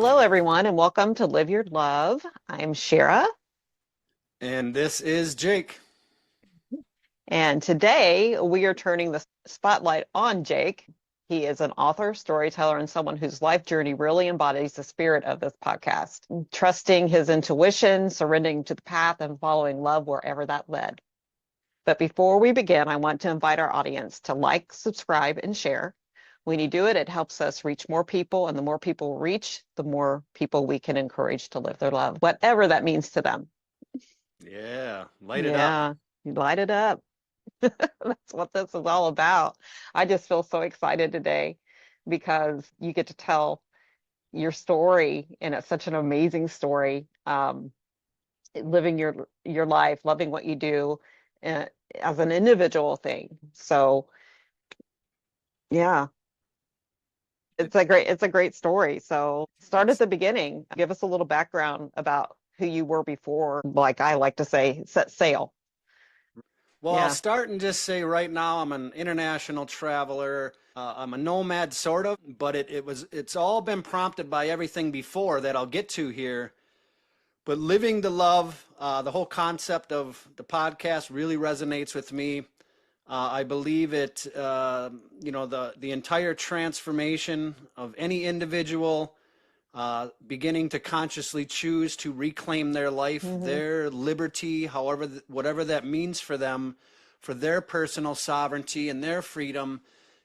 Hello, everyone, and welcome to Live Your Love. I'm Shara, And this is Jake. and today we are turning the spotlight on Jake. He is an author, storyteller, and someone whose life journey really embodies the spirit of this podcast, trusting his intuition, surrendering to the path, and following love wherever that led. But before we begin, I want to invite our audience to like, subscribe, and share. When you do it, it helps us reach more people, and the more people reach, the more people we can encourage to live their love, whatever that means to them. Yeah, light it up. Yeah, you light it up. That's what this is all about. I just feel so excited today because you get to tell your story, and it's such an amazing story. Living your life, loving what you do, uh, as an individual thing. So yeah, it's a great story. So start at Thanks. the beginning. Give us a little background about who you were before, like I like to say, set sail. Well, I'll Yeah. start and just say right now I'm an international traveler. I'm a nomad sort of, but it's all been prompted by everything before that I'll get to here. But living the love, the whole concept of the podcast really resonates with me. I believe the entire transformation of any individual beginning to consciously choose to reclaim their life, Hmm. their liberty, however, whatever that means for them, for their personal sovereignty and their freedom.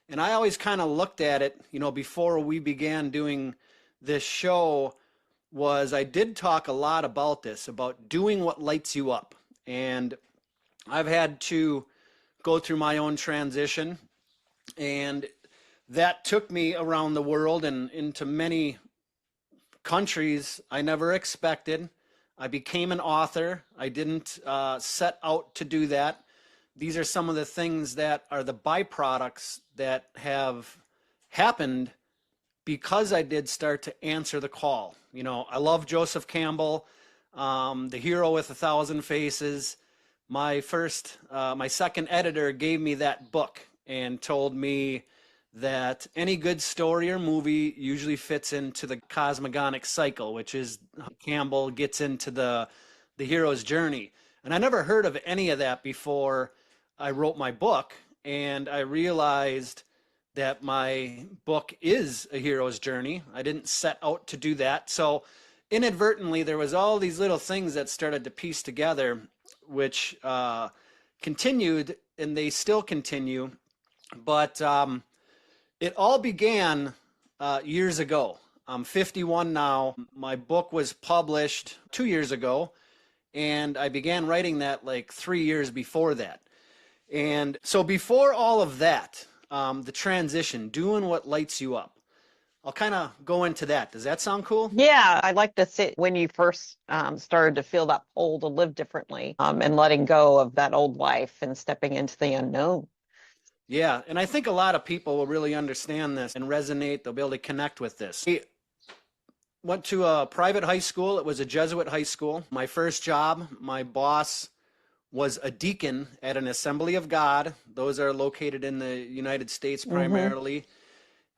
And I always kind of looked at it, before we began doing this show, was I did talk a lot about this, about doing what lights you up. And I've had to go through my own transition, and that took me around the world and into many countries I never expected. I became an author. I didn't set out to do that. These are some of the things that are the byproducts that have happened because I did start to answer the call. I love Joseph Campbell, The Hero with a Thousand Faces. My second editor gave me that book and told me that any good story or movie usually fits into the cosmogonic cycle, which is how Campbell gets into the hero's journey. And I never heard of any of that before I wrote my book, and I realized that my book is a hero's journey. I didn't set out to do that. So inadvertently, there was all these little things that started to piece together, which continued, and they still continue. But it all began years ago. I'm 51 now. My book was published 2 years ago, and I began writing that like 3 years before that. And so before all of that, the transition, doing what lights you up, I'll kind of go into that. Does that sound cool? Yeah, I like to sit when you first started to feel that pull to live differently, and letting go of that old life and stepping into the unknown. Yeah, and I think a lot of people will really understand this and resonate. They'll be able to connect with this. I went to a private high school. It was a Jesuit high school. My first job, my boss was a deacon at an Assembly of God. Those are located in the United States Hmm. primarily.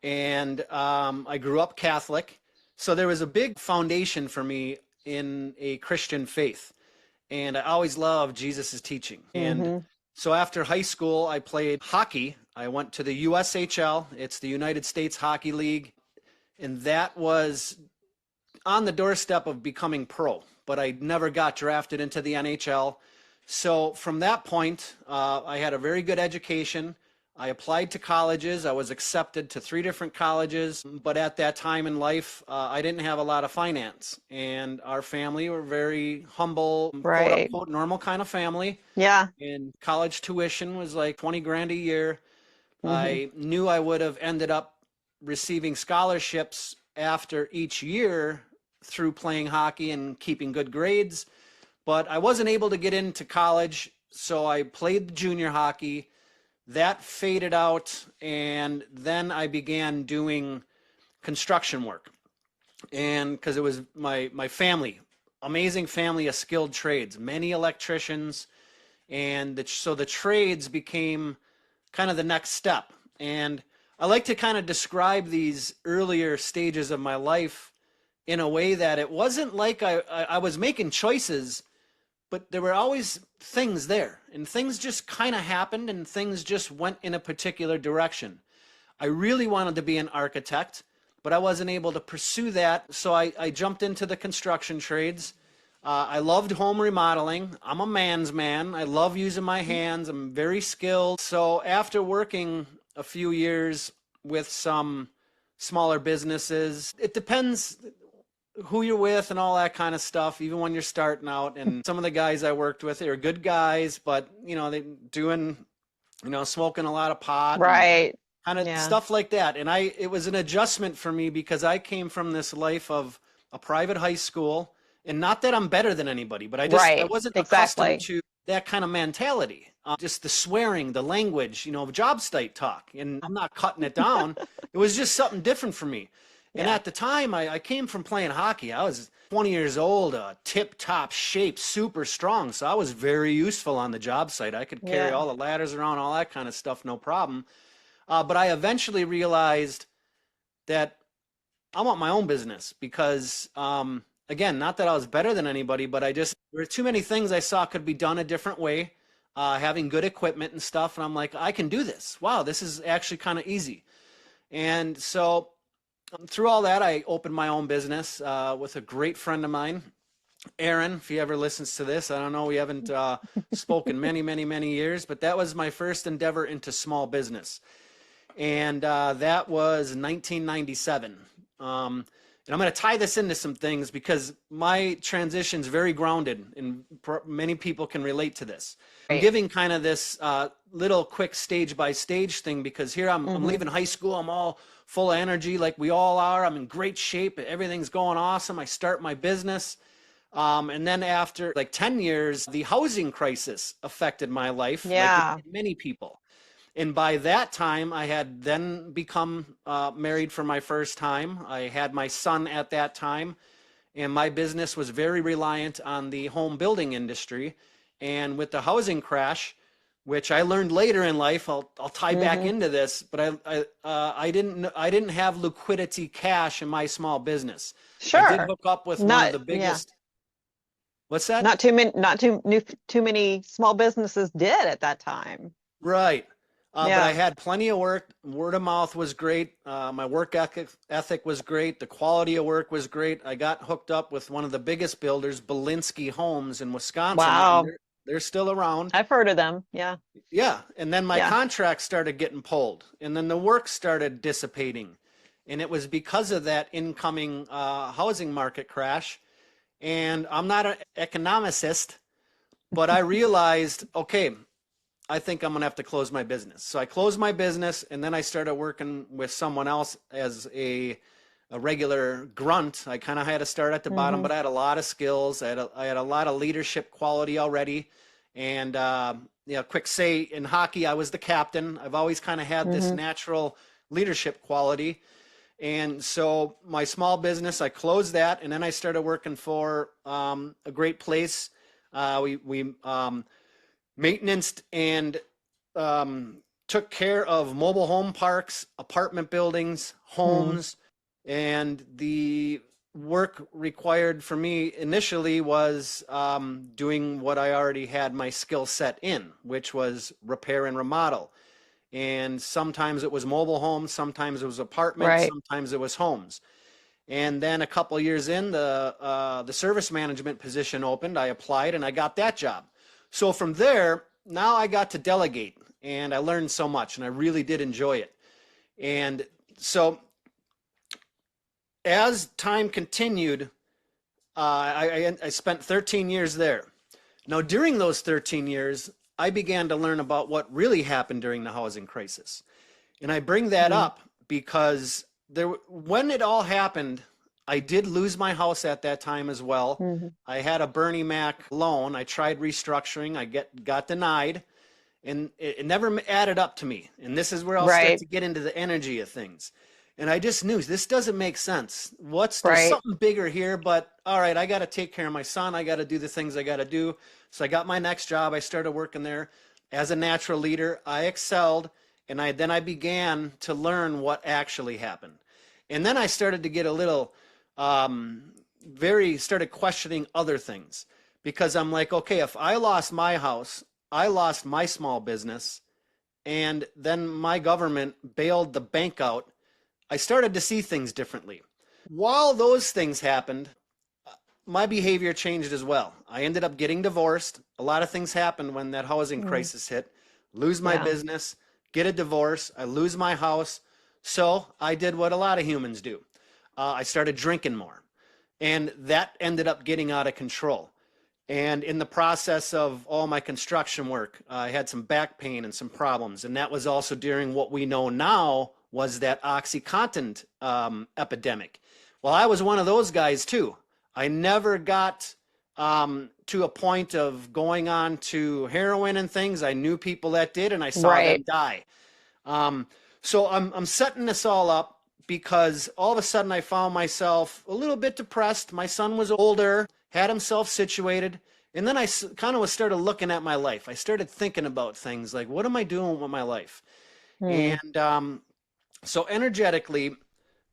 And I grew up Catholic. So there was a big foundation for me in a Christian faith. And I always loved Jesus' teaching. And Hmm. so after high school, I played hockey. I went to the USHL, it's the United States Hockey League. And that was on the doorstep of becoming pro, but I never got drafted into the NHL. So from that point, I had a very good education. I applied to colleges. I was accepted to 3 different colleges, but at that time in life, I didn't have a lot of finance. And our family were very humble, quote Right. unquote, normal kind of family. Yeah. And college tuition was like 20 grand a year. Hmm. I knew I would have ended up receiving scholarships after each year through playing hockey and keeping good grades, but I wasn't able to get into college, so I played the junior hockey. That faded out, and then I began doing construction work. And because it was my family, amazing family of skilled trades, many electricians, and so the trades became kind of the next step. And I like to kind of describe these earlier stages of my life in a way that it wasn't like I was making choices, but there were always things there, and things just kind of happened, and things just went in a particular direction. I really wanted to be an architect, but I wasn't able to pursue that, so I jumped into the construction trades. I loved home remodeling. I'm a man's man. I love using my hands. I'm very skilled. So after working a few years with some smaller businesses, it depends who you're with and all that kind of stuff, even when you're starting out. And some of the guys I worked with, they were good guys, but they doing, smoking a lot of pot and Right. kind of Yeah. stuff like that. And it was an adjustment for me because I came from this life of a private high school, and not that I'm better than anybody, but I Right. wasn't accustomed Exactly. to that kind of mentality. Just the swearing, the language, job site talk, and I'm not cutting it down. It was just something different for me. And Yeah. at the time, I came from playing hockey. I was 20 years old, tip-top shape, super strong. So I was very useful on the job site. I could carry Yeah. all the ladders around, all that kind of stuff, no problem. But I eventually realized that I want my own business because, again, not that I was better than anybody, but there were too many things I saw could be done a different way, having good equipment and stuff. And I'm like, I can do this. Wow, this is actually kind of easy. And so through all that, I opened my own business with a great friend of mine, Aaron. If he ever listens to this, I don't know, we haven't spoken many, many, many years, but that was my first endeavor into small business. And that was 1997. And I'm going to tie this into some things because my transition's very grounded, and many people can relate to this. I'm Right. giving kind of this little quick stage by stage thing because here I'm Mm-hmm. leaving high school. I'm all full of energy like we all are. I'm in great shape. Everything's going awesome. I start my business. And then after like 10 years, the housing crisis affected my life like it Yeah. did many people. And by that time, I had then become married for my first time. I had my son at that time, and my business was very reliant on the home building industry. And with the housing crash, which I learned later in life, I'll tie back Mm-hmm. into this, but I didn't have liquidity cash in my small business. I did Sure. hook up with one of Not, the yeah. biggest. What's that? Not too many, too many small businesses did at that time. Right. But I Yeah. had plenty of work. Word of mouth was great. My work ethic was great. The quality of work was great. I got hooked up with one of the biggest builders, Belinsky Homes in Wisconsin, and Wow. they're still around. I've heard of them. Yeah. Yeah. And then my Yeah. contract started getting pulled, and then the work started dissipating. And it was because of that incoming housing market crash. And I'm not an economicist, but I realized, okay, I think I'm gonna have to close my business. So I closed my business, and then I started working with someone else as a regular grunt. I kind of had to start at the bottom, Mm-hmm. but I had a lot of skills. I had a lot of leadership quality already. And quick say in hockey, I was the captain. I've always kind of had this Mm-hmm. natural leadership quality. And so my small business, I closed that, and then I started working for a great place. We maintenance and took care of mobile home parks, apartment buildings, Mm-hmm. homes, and the work required for me initially was doing what I already had my skill set in, which was repair and remodel. And sometimes it was mobile homes, sometimes it was apartments, Right. sometimes it was homes. And then a couple of years in, the service management position opened. I applied and I got that job. So from there, now I got to delegate, and I learned so much, and I really did enjoy it. And so as time continued, I spent 13 years there. Now, during those 13 years, I began to learn about what really happened during the housing crisis. And I bring that Mm-hmm. up because when it all happened, I did lose my house at that time as well. Mm-hmm. I had a Bernie Mac loan. I tried restructuring. I got denied, and it never added up to me. And this is where I'll start Right. to get into the energy of things. And I just knew this doesn't make sense. There's Right. something bigger here, but all right, I got to take care of my son. I got to do the things I got to do. So I got my next job. I started working there as a natural leader. I excelled, and then I began to learn what actually happened. And then I started to get a little um, very started questioning other things because I'm like, okay, if I lost my house, I lost my small business, and then my government bailed the bank out, I started to see things differently. While those things happened, my behavior changed as well. I ended up getting divorced. A lot of things happened when that housing Mm. crisis hit. Lose my Yeah. business, get a divorce, I lose my house. So I did what a lot of humans do. I started drinking more, and that ended up getting out of control. And in the process of all my construction work, I had some back pain and some problems. And that was also during what we know now was that OxyContin epidemic. Well, I was one of those guys too. I never got to a point of going on to heroin and things. I knew people that did, and I saw them Right. die. Um, so I'm setting this all up because all of a sudden I found myself a little bit depressed. My son was older, had himself situated, and then I kind of started looking at my life. I started thinking about things like, what am I doing with my life? Mm. And so energetically,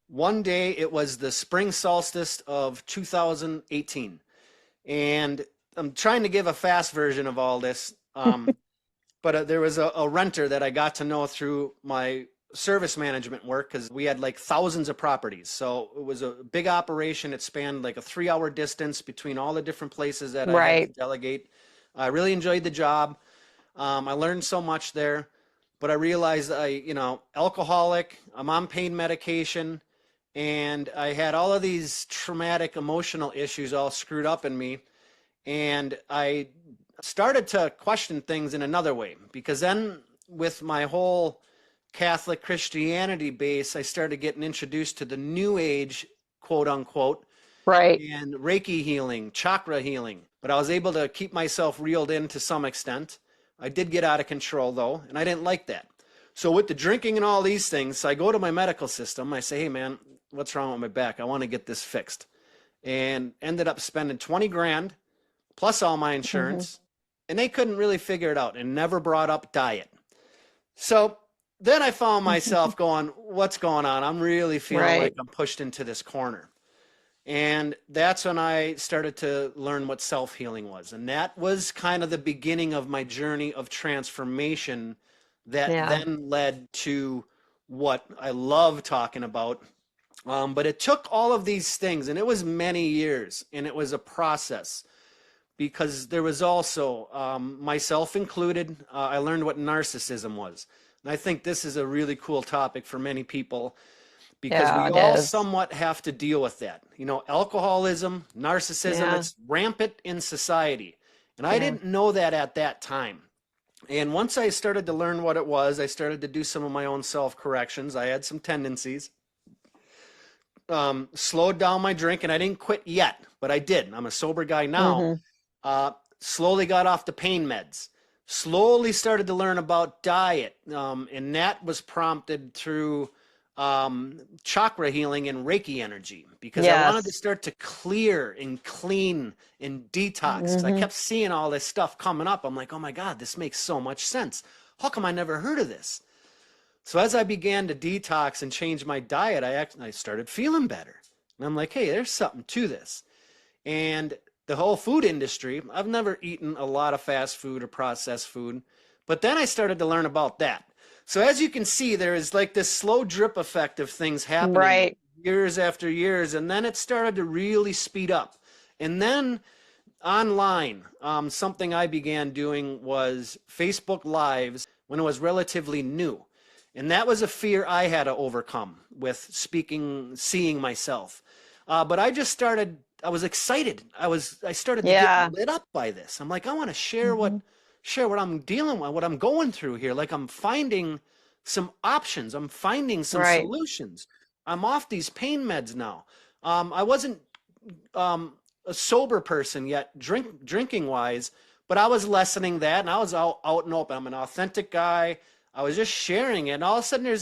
one day it was the spring solstice of 2018, and I'm trying to give a fast version of all this. But there was a renter that I got to know through my service management work because we had like thousands of properties. So it was a big operation. It spanned like a 3 hour distance between all the different places that I had to Right. delegate. I really enjoyed the job. I learned so much there, but I realized alcoholic, I'm on pain medication, and I had all of these traumatic emotional issues all screwed up in me. And I started to question things in another way because then with my whole Catholic Christianity base, I started getting introduced to the new age, quote unquote, Right. and Reiki healing, chakra healing. But I was able to keep myself reeled in to some extent. I did get out of control though, and I didn't like that. So with the drinking and all these things, I go to my medical system. I say, hey man, what's wrong with my back? I want to get this fixed. And ended up spending 20 grand plus all my Hmm. insurance, and they couldn't really figure it out and never brought up diet. So then I found myself going, what's going on? I'm really feeling like Right. I'm pushed into this corner. And that's when I started to learn what self healing was. And that was kind of the beginning of my journey of transformation that Yeah. then led to what I love talking about. But it took all of these things, and it was many years, and it was a process because there was also, myself included, I learned what narcissism was. And I think this is a really cool topic for many people because Yeah, we it all is. somewhat have to deal with that. You know, alcoholism, narcissism, Yeah. it's rampant in society. And I Yeah. didn't know that at that time. And once I started to learn what it was, I started to do some of my own self corrections. I had some tendencies, slowed down my drink, and I didn't quit yet, but I did. I'm a sober guy now. Hmm. Slowly got off the pain meds, slowly started to learn about diet, and that was prompted through chakra healing and Reiki energy because I wanted to Yes. start to clear and clean and detox because I Hmm. kept seeing all this stuff coming up. I'm like, oh my God, this makes so much sense. How come I never heard of this? So as I began to detox and change my diet, I started feeling better. And I'm like, hey, there's something to this. And the whole food industry, I've never eaten a lot of fast food or processed food, but then I started to learn about that. So as you can see, there is like this slow drip effect of things happening Right. years after years, and then it started to really speed up. And then online, something I began doing was Facebook Lives when it was relatively new. And that was a fear I had to overcome with speaking, seeing myself. But I just started, I was excited. I started to get Yeah. lit up by this. I'm like, I want to Hmm. share what I'm dealing with, what I'm going through here. Like I'm finding some options. I'm finding some Right. solutions. I'm off these pain meds now. I wasn't a sober person yet, drinking wise, but I was lessening that, and I was out and open. I'm an authentic guy. I was just sharing it, and all of a sudden,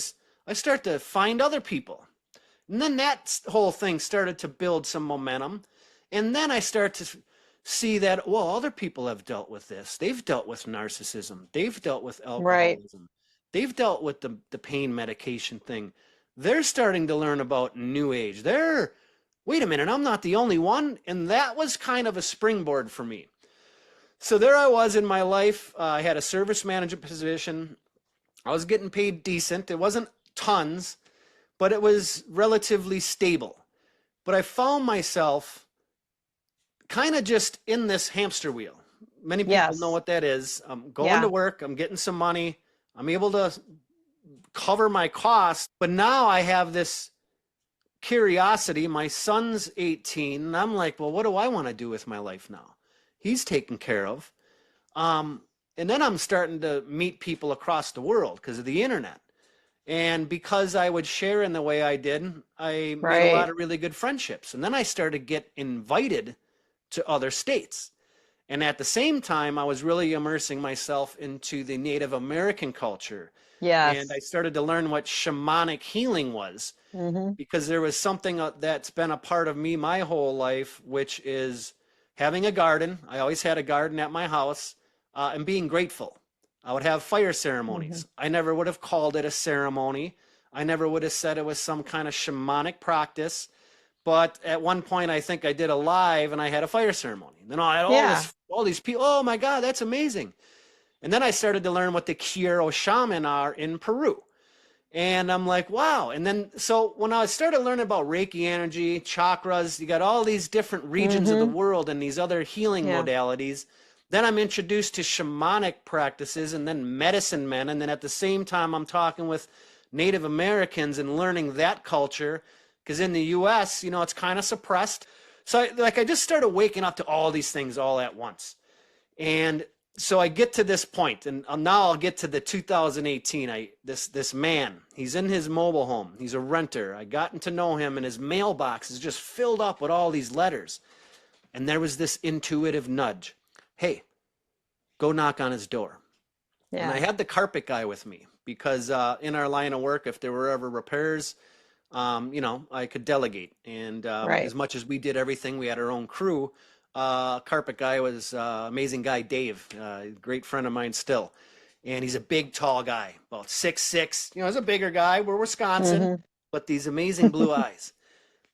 I start to find other people, and then that whole thing started to build some momentum, and then I start to see that well, other people have dealt with this. They've dealt with narcissism. They've dealt with Right. alcoholism. They've dealt with the pain medication thing. They're starting to learn about new age. They're wait a minute, I'm not the only one. And that was kind of a springboard for me. So there I was in my life. I had a service manager position. I was getting paid decent. It wasn't tons, but it was relatively stable. But I found myself kind of just in this hamster wheel. Many people know Yes. what that is. I'm going to Yeah. work, I'm getting some money, I'm able to cover my costs, but now I have this curiosity. My son's 18, and I'm like, well, what do I want to do with my life now? He's taken care of. Um, and then I'm starting to meet people across the world because of the internet. And because I would share in the way I did, I made a lot Right. of really good friendships. And then I started to get invited to other states. And at the same time, I was really immersing myself into the Native American culture. And I Yes. started to learn what shamanic healing was, Hmm. because there was something that's been a part of me my whole life, which is having a garden. I always had a garden at my house, and being grateful. I would have fire Hmm. ceremonies. I never would have called it a ceremony. I never would have said it was some kind of shamanic practice. But at one point, I think I did a live and I had a fire ceremony. And then I had Yeah. all these people. Oh my God, that's amazing. And then I started to learn what the Quiero shaman are in Peru. And I'm like, wow. And then, so when I started learning about Reiki energy, chakras, you got all these different regions of the Hmm. world and these other healing Yeah. modalities. Then I'm introduced to shamanic practices and then medicine men. And then at the same time, I'm talking with Native Americans and learning that culture. Because in the US, it's kind of suppressed. So I just started waking up to all these things all at once. And so I get to this point, and now I'll get to the 2018. This man, he's in his mobile home. He's a renter. I gotten to know him, and his mailbox is just filled up with all these letters. And there was this intuitive nudge. Hey, go knock on his door. And I Yeah. had the carpet guy with me because in our line of work, if there were ever repairs, I could delegate. And as Right. much as we did everything, we had our own crew. Carpet guy was amazing guy, Dave, great friend of mine still. And he's a big, tall guy, about 6'6". He's a bigger guy. We're Wisconsin, Hmm. but these amazing blue eyes.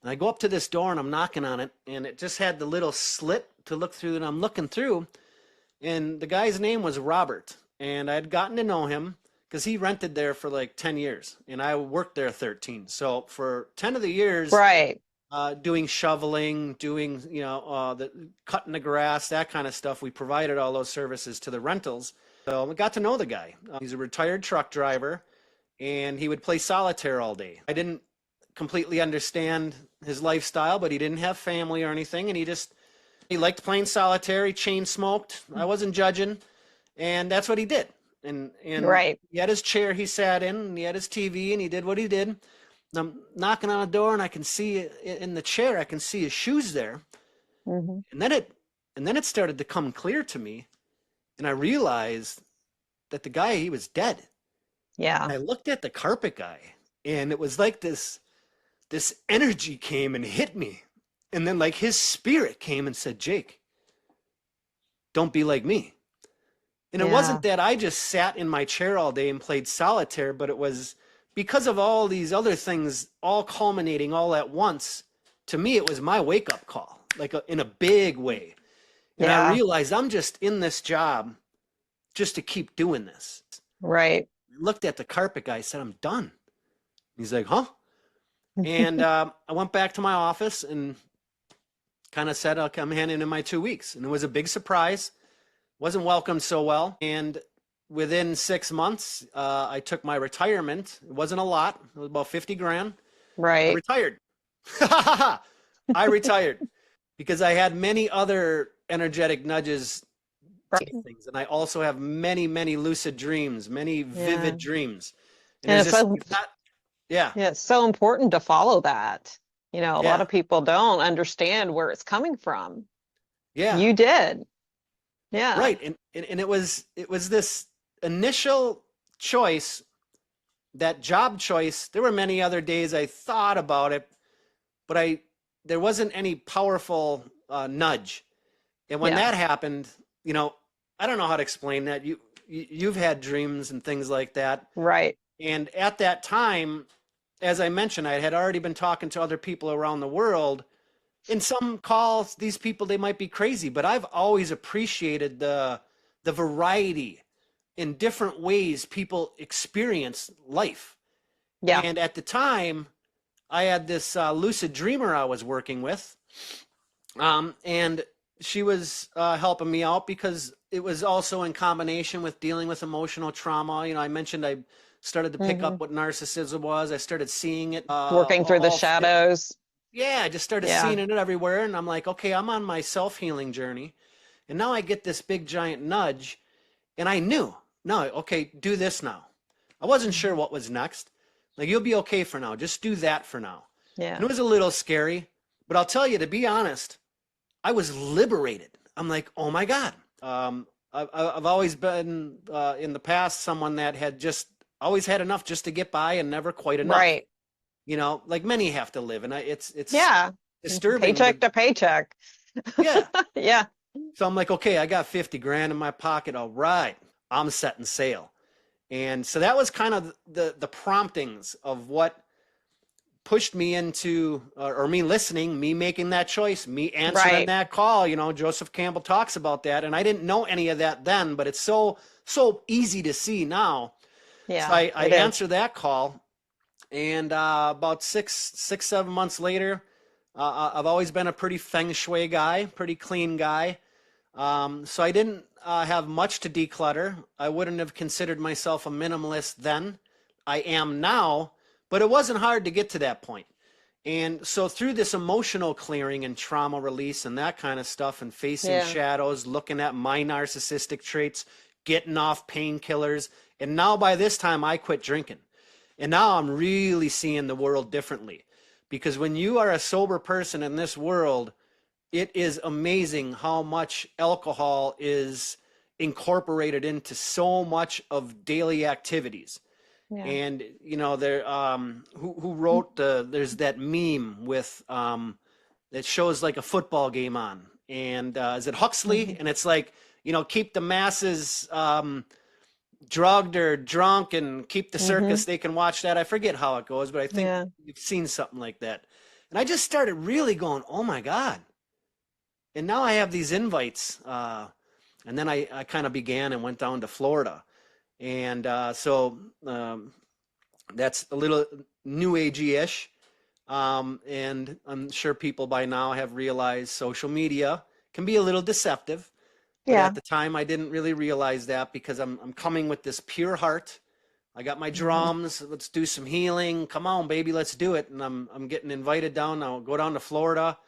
And I go up to this door and I'm knocking on it, and it just had the little slit to look through, and I'm looking through, and the guy's name was Robert, and I'd gotten to know him because he rented there for like 10 years, and I worked there 13. So for 10 of the years, Right. doing shoveling, doing, cutting the grass, that kind of stuff. We provided all those services to the rentals. So I got to know the guy. He's a retired truck driver, and he would play solitaire all day. I didn't completely understand his lifestyle, but he didn't have family or anything, and he liked playing solitaire. He chain smoked. I wasn't judging, and that's what he did. And Right. he had his chair he sat in, and he had his TV, and he did what he did. And I'm knocking on a door, and I can see in the chair, I can see his shoes there. Hmm. And then it started to come clear to me, and I realized that the guy, he was dead. Yeah. And I looked at the carpet guy, and it was like this energy came and hit me. And then like his spirit came and said, Jake, don't be like me. And it wasn't Yeah. that I just sat in my chair all day and played solitaire, but it was because of all these other things all culminating all at once. To me, it was my wake up call, like in a big way. And I Yeah. realized I'm just in this job just to keep doing this. Right. I looked at the carpet guy, said, I'm done. He's like, huh? And I went back to my office and kind of said, okay, I'm handing in my 2 weeks. And it was a big surprise. Wasn't welcomed so well. And within 6 months, I took my retirement. It wasn't a lot. It was about 50 grand. I Right. retired. I retired because I had many other energetic nudges Right. to things. And I also have many, many lucid dreams, many Yeah. vivid dreams. And And there's it's just, so, it's not, yeah, yeah, it's so important to follow that. A lot yeah, of people don't understand where it's coming from. yeah, You did. Yeah. right. And it was this initial choice, that job choice. There were many other days I thought about it, but there wasn't any powerful nudge. And when Yeah. that happened, you know, I don't know how to explain that. You've had dreams and things like that. Right. And at that time, as I mentioned, I had already been talking to other people around the world, in some calls, these people, they might be crazy, but I've always appreciated the variety in different ways people experience life. Yeah. And at the time, I had this lucid dreamer I was working with, and she was helping me out because it was also in combination with dealing with emotional trauma. I mentioned I started to pick Hmm. up what narcissism was. I started seeing it Working through the all different. shadows. Yeah, I just started Yeah. seeing it everywhere, and I'm like, okay, I'm on my self-healing journey, and now I get this big giant nudge, and I knew, no, okay, do this now. I wasn't sure Mhm. what was next. Like, you'll be okay for now. Just do that for now. And Yeah. it was a little scary, but I'll tell you, to be honest, I was liberated. I'm like, oh my God. I've always been in the past someone that had just always had enough just to get by and never quite enough. Right. Like many have to live, and it's Yeah. disturbing to, Paycheck to paycheck. yeah. Yeah. So I'm like, okay, I got 50 grand in my pocket. All right, I'm setting sail. And so that was kind of the promptings of what pushed me into, or me listening, me making that choice, me answering Right. that call. Joseph Campbell talks about that, and I didn't know any of that then, but it's so easy to see now. So Yeah, I it is. answered that call, and about 7 months later, I've always been a pretty feng shui guy, pretty clean guy. So I didn't have much to declutter. I wouldn't have considered myself a minimalist then. I am now, but it wasn't hard to get to that point. And so through this emotional clearing and trauma release and that kind of stuff, and facing Yeah. shadows, looking at my narcissistic traits, getting off painkillers, and now by this time I quit drinking. And now I'm really seeing the world differently. Because when you are a sober person in this world, it is amazing how much alcohol is incorporated into so much of daily activities. Yeah. And there, who wrote there's that meme with that shows like a football game on, and is it Huxley? Hmm. And it's like, keep the masses drugged or drunk, and keep the Hmm. circus, they can watch that. I forget how it goes, but I think Yeah. you've seen something like that. And I just started really going, oh my God. And now I have these invites. And then I kind of began and went down to Florida. And so that's a little new agey-ish. And I'm sure people by now have realized social media can be a little deceptive. But Yeah. at the time, I didn't really realize that, because I'm coming with this pure heart. I got my Hmm. drums. Let's do some healing. Come on, baby, let's do it. And I'm getting invited down. I'll go down to Florida.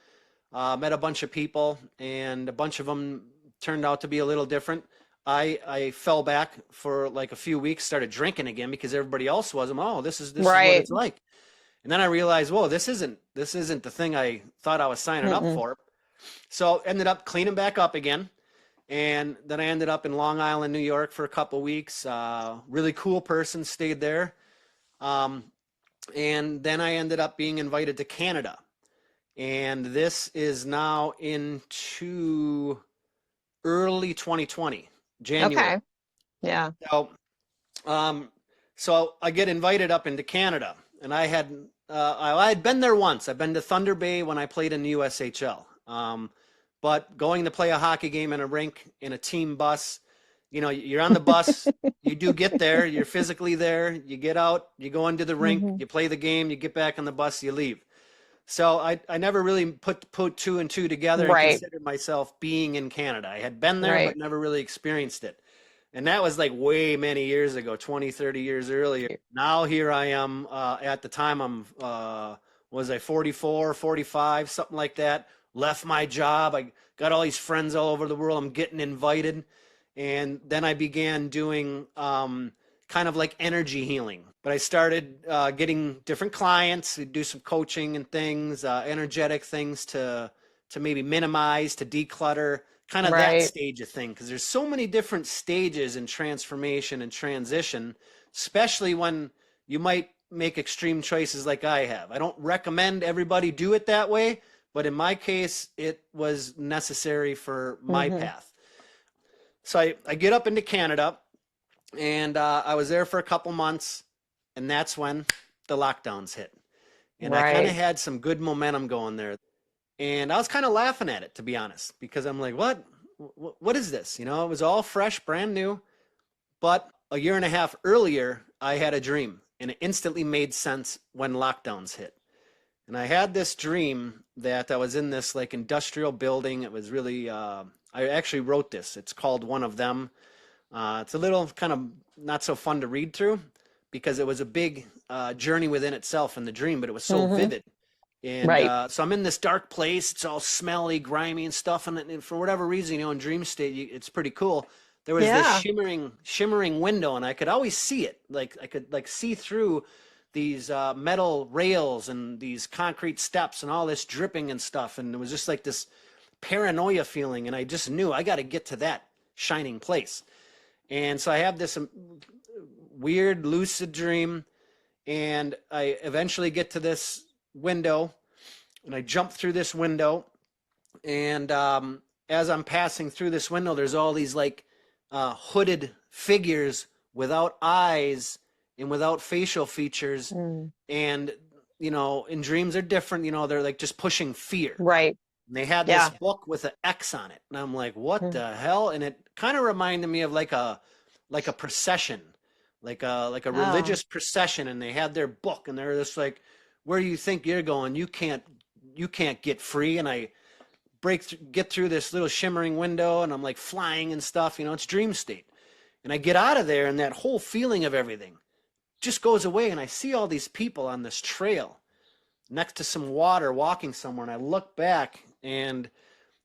Met a bunch of people, and a bunch of them turned out to be a little different. I fell back for like a few weeks, started drinking again because everybody else was. Oh, this is what Right. it's like. And then I realized, whoa, this isn't the thing I thought I was signing up Mm-mm. for. So ended up cleaning back up again. And then I ended up in Long Island, New York for a couple weeks. Really cool person, stayed there. Um, and then I ended up being invited to Canada. And this is now into early 2020, January. Okay. Yeah. So, um, so I get invited up into Canada, and I had been there once. I've been to Thunder Bay when I played in the USHL. But going to play a hockey game in a rink in a team bus, you're on the bus, you do get there, you're physically there, you get out, you go into the rink, Hmm. you play the game, you get back on the bus, you leave. So I never really put two and two together and Right. considered myself being in Canada. I had been there, but Right. never really experienced it. And that was like way many years ago, 20, 30 years earlier. Now here I am, at the time was I 44, 45, something like that. Left my job. I got all these friends all over the world. I'm getting invited. And then I began doing kind of like energy healing. But I started getting different clients, we do some coaching and things, energetic things to maybe minimize, to declutter, kind of that Right. stage of thing. Because there's so many different stages in transformation and transition, especially when you might make extreme choices like I have. I don't recommend everybody do it that way, but in my case, it was necessary for my Hmm. path. So I get up into Canada, and I was there for a couple months, and that's when the lockdowns hit. And I kind of Right. had some good momentum going there. And I was kind of laughing at it, to be honest, because I'm like, what is this? You know, it was all fresh, brand new. But a year and a half earlier, I had a dream, and it instantly made sense when lockdowns hit. And I had this dream that I was in this like industrial building. It was really, I actually wrote this. It's called One of Them. It's a little kind of not so fun to read through because it was a big journey within itself in the dream, but it was so Hmm. vivid. And Right. so I'm in this dark place. It's all smelly, grimy, and stuff. And for whatever reason, in dream state, it's pretty cool. There was this Yeah. shimmering window, and I could always see it. Like I could like see through these metal rails and these concrete steps and all this dripping and stuff. And it was just like this paranoia feeling. And I just knew I got to get to that shining place. And so I have this weird lucid dream, and I eventually get to this window, and I jump through this window, and as I'm passing through this window, there's all these like hooded figures without eyes and without facial features, Mm. and in dreams they're different. They're like just pushing fear. Right. And they had this Yeah. book with an X on it, and I'm like, what Mm. the hell? And it kind of reminded me of like a procession, like a Oh, religious procession, and they had their book, and they're just like, where do you think you're going? You can't get free. And I get through this little shimmering window, and I'm like flying and stuff. It's dream state, and I get out of there, and that whole feeling of everything just goes away, and I see all these people on this trail next to some water walking somewhere, and I look back, and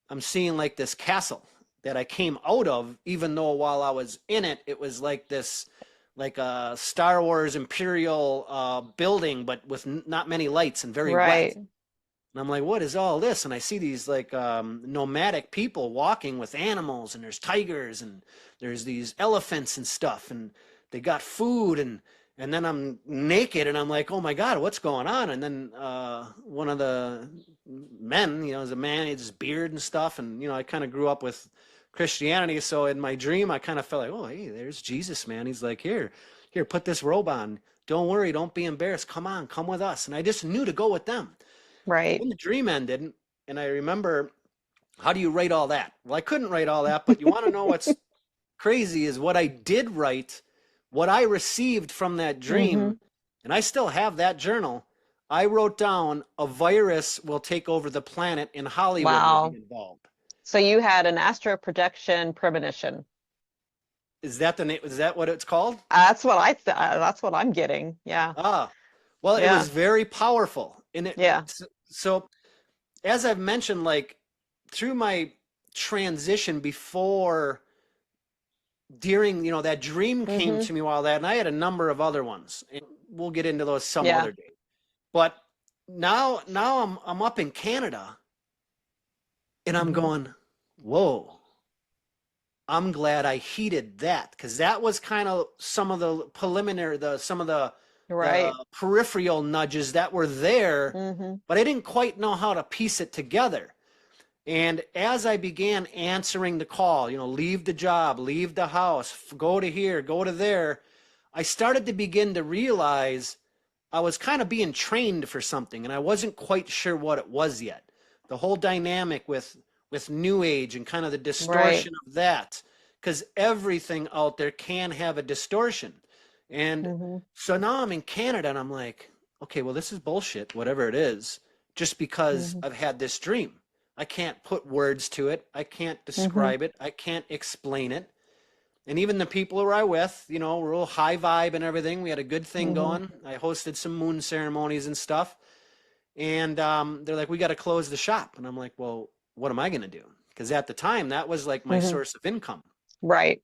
I'm seeing like this castle that I came out of, even though while I was in it, it was like this, like a Star Wars Imperial building, but with not many lights and very wet. right. And I'm like, what is all this? And I see these like nomadic people walking with animals, and there's tigers, and there's these elephants and stuff, and they got food, and then I'm naked, and I'm like, oh my God, what's going on? And then one of the men, is a man, he has his beard and stuff, and I kind of grew up with Christianity, so in my dream, I kind of felt like, oh, hey, there's Jesus, man. He's like, here, put this robe on. Don't worry, don't be embarrassed. Come on, come with us. And I just knew to go with them. Right. Then the dream ended, and I remember, how do you write all that? Well, I couldn't write all that, but you want to know what's crazy is what I did write, what I received from that Hmm. dream, and I still have that journal. I wrote down a virus will take over the planet and Hollywood will be Wow. involved. So you had an astro projection premonition. Is that the name? Is that what it's called? That's what I'm getting. Yeah. Ah, well, it Yeah. was very powerful. And Yeah. so as I've mentioned, like through my transition before, during, that dream came Hmm. to me while that, and I had a number of other ones, and we'll get into those some Yeah. other day. But now I'm up in Canada, and I'm Hmm. going, whoa, I'm glad I heeded that, because that was kind of some of the preliminary, some of the Right. peripheral nudges that were there, Hmm. but I didn't quite know how to piece it together. And as I began answering the call, leave the job, leave the house, go to here, go to there, I started to begin to realize I was kind of being trained for something, and I wasn't quite sure what it was yet. The whole dynamic with New Age and kind of the Right. distortion of that, because everything out there can have a distortion. And Hmm. so now I'm in Canada, and I'm like, okay, well, this is bullshit, whatever it is, just because Hmm. I've had this dream. I can't put words to it. I can't Hmm. describe it. I can't explain it. And even the people who I with, real high vibe and everything. We had a good thing Hmm. going. I hosted some moon ceremonies and stuff. And they're like, we got to close the shop. And I'm like, well, what am I going to do? Because at the time, that was like my Hmm. source of income. Right.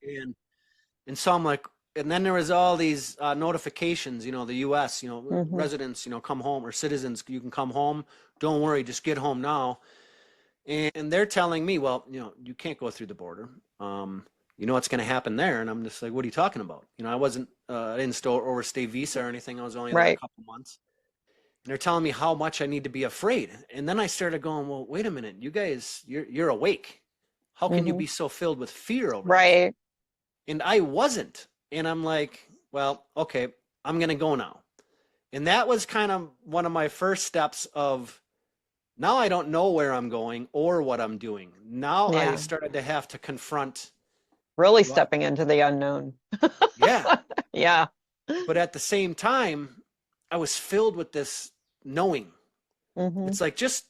And so I'm like, and then there was all these notifications, the U.S., Hmm. residents, come home, or citizens, you can come home. Don't worry, just get home now. And they're telling me, well, you can't go through the border. You know what's going to happen there. And I'm just like, what are you talking about? I didn't overstay visa or anything. I was only there a Right. couple months. And they're telling me how much I need to be afraid. And then I started going, well, wait a minute, you guys, you're awake. How can you Hmm. be so filled with fear over this? Right. And I wasn't. And I'm like, well, okay, I'm going to go now. And that was kind of one of my first steps of Now I don't know where I'm going or what I'm doing. Now I Yeah. started to have to confront Really what, stepping into the unknown. yeah. Yeah. But at the same time, I was filled with this knowing. Hmm. It's like just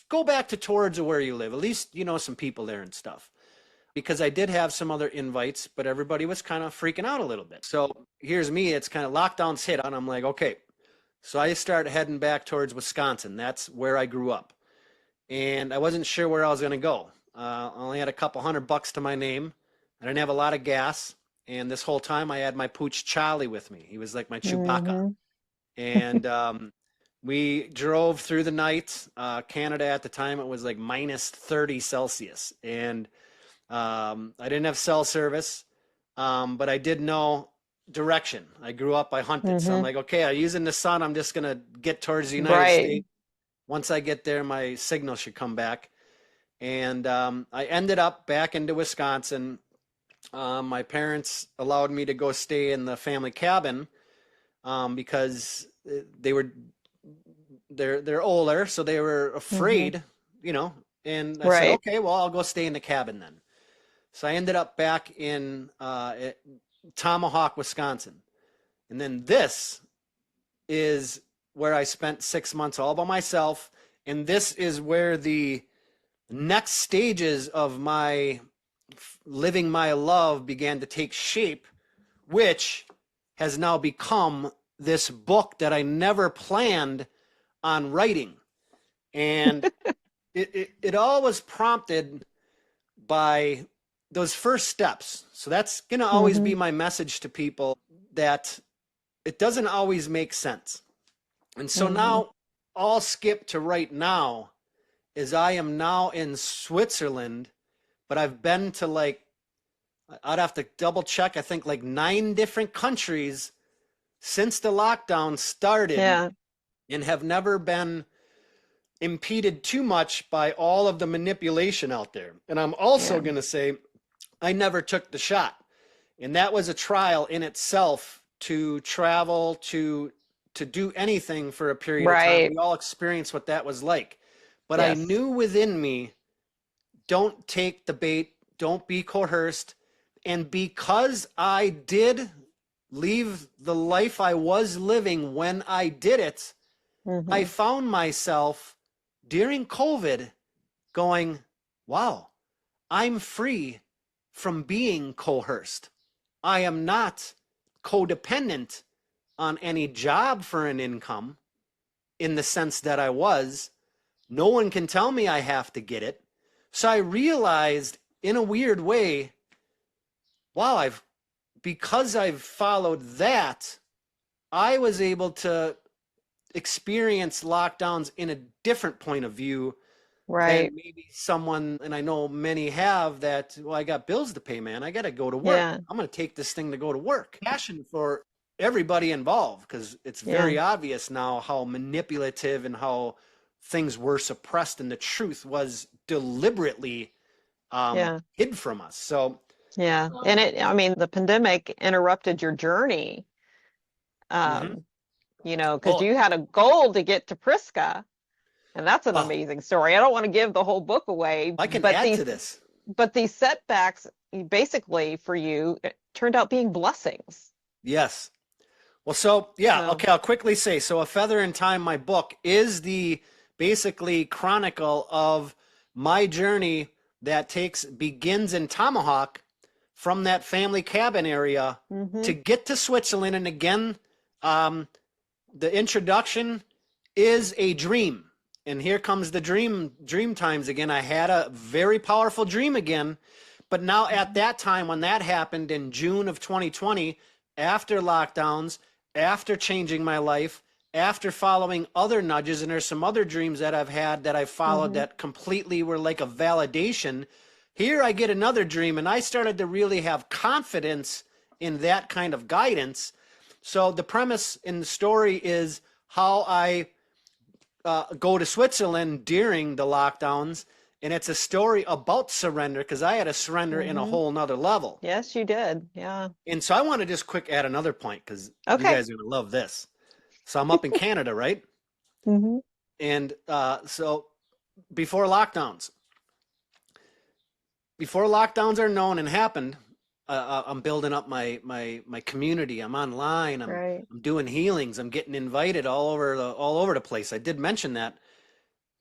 go back to towards where you live. At least you know some people there and stuff. Because I did have some other invites, but everybody was kind of freaking out a little bit. So here's me, it's kind of lockdowns hit, and I'm like, okay. So I started heading back towards Wisconsin. That's where I grew up. And I wasn't sure where I was going to go. I only had a couple $100 to my name. I didn't have a lot of gas. And this whole time I had my pooch Charlie with me. He was like my Chewbacca. Hmm. And we drove through the night. Canada at the time, it was like minus 30 Celsius. And I didn't have cell service, but I did know direction. I grew up, I hunted. So I'm Hmm. like, okay, I'm using the sun. I'm just going to get towards the United Right. States. Once I get there, my signal should come back. And I ended up back into Wisconsin. My parents allowed me to go stay in the family cabin because they were they're older, so they were Hmm. afraid, you know. And I said, Right. okay, well, I'll go stay in the cabin then. So I ended up back in Tomahawk, Wisconsin. And then this is where I spent 6 months all by myself. And this is where the next stages of my living my love began to take shape, which has now become this book that I never planned on writing. And it all was prompted by those first steps. So that's going to always Hmm. be my message to people, that it doesn't always make sense. And so Hmm. now I'll skip to right now, is I am now in Switzerland, but I've been to like, I'd have to double check, I think like 9 different countries since the lockdown started, Yeah. and have never been impeded too much by all of the manipulation out there. And I'm also Yeah. going to say, I never took the shot. And that was a trial in itself, to travel, to do anything for a period of time. Right. We all experienced what that was like. But I Yes. knew within me, don't take the bait, don't be coerced. And because I did leave the life I was living when I did it, I Hmm. found myself during COVID going, wow, I'm free from being coerced. I am not codependent on any job for an income in the sense that I was. No one can tell me I have to get it. So I realized in a weird way, wow, because I've followed that, I was able to experience lockdowns in a different point of view than Right. maybe someone, and I know many have, that, well, I got bills to pay, man. I got to go to work. Yeah. I'm going to take this thing to go to work. Passion for everybody involved, because it's Yeah. very obvious now how manipulative and how things were suppressed, and the truth was deliberately Yeah. hid from us. So, Yeah. And I mean, the pandemic interrupted your journey, mhm. um, because Well, you had a goal to get to Prisca, and that's an well, amazing story. I don't want to give the whole book away, I can add to this. but these setbacks basically for you it turned out being blessings. Yes. Well, so yeah, So, okay, I'll quickly say, so A Feather in Time, my book, is the basically chronicle of my journey that begins in Tomahawk, from that family cabin area, hmm. to get to Switzerland. And again, um, the introduction is a dream. And here comes the dream times again. I had a very powerful dream again. But now at that time, when that happened in June of 2020, after lockdowns, after changing my life, after following other nudges, and there's some other dreams that I've had that I followed Hmm. that completely were like a validation. Here I get another dream, and I started to really have confidence in that kind of guidance. So the premise in the story is how I go to Switzerland during the lockdowns, and it's a story about surrender, because I had to surrender in a Hmm. whole nother level. Yes, you did. Yeah. And so I want to just quick add another point, because you Okay. guys are gonna love this. So I'm up in Canada, right? Hmm. And so before lockdowns. Before lockdowns are known and happened, I'm building up my community. I'm online. Right. I'm doing healings. I'm getting invited all over the place. I did mention that,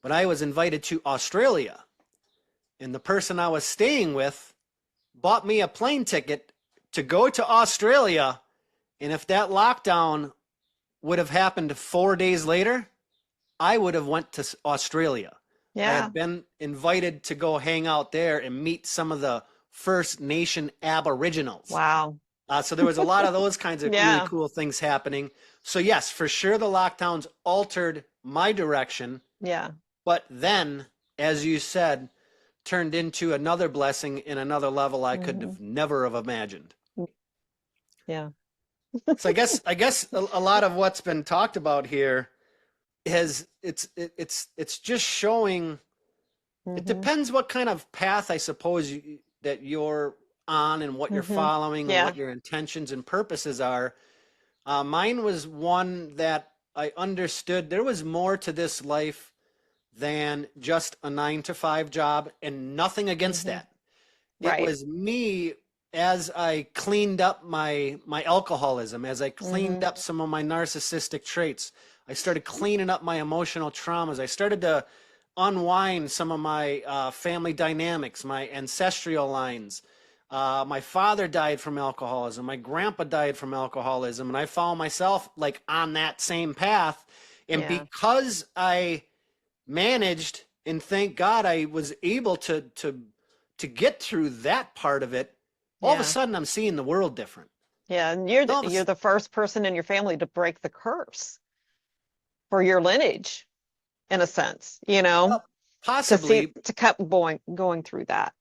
but I was invited to Australia, and the person I was staying with bought me a plane ticket to go to Australia. And if that lockdown would have happened 4 days later, I would have went to Australia. I Yeah. had been invited to go hang out there and meet some of the First Nation Aboriginals. Wow. So there was a lot of those kinds of really Yeah. cool things happening. So yes, for sure the lockdowns altered my direction, Yeah. but then, as you said, turned into another blessing in another level I could Hmm. have never have imagined. Yeah. So I guess a lot of what's been talked about here has it's just showing. It Hmm. depends what kind of path I suppose that you're on and what you're Hmm. following and Yeah. what your intentions and purposes are. Mine was one that I understood there was more to this life than just a 9 to 5 job, and nothing against Hmm. that. It Right. was me as I cleaned up my alcoholism, as I cleaned Hmm. up some of my narcissistic traits. I started cleaning up my emotional traumas. I started to unwind some of my family dynamics, my ancestral lines. My father died from alcoholism. My grandpa died from alcoholism, and I found myself like on that same path. And Yeah. because I managed, and thank God I was able to get through that part of it, all of a Yeah. sudden I'm seeing the world different. Yeah. And you're All of a, you're the first person in your family to break the curse for your lineage, in a sense, well, to see possibly, to keep going through that.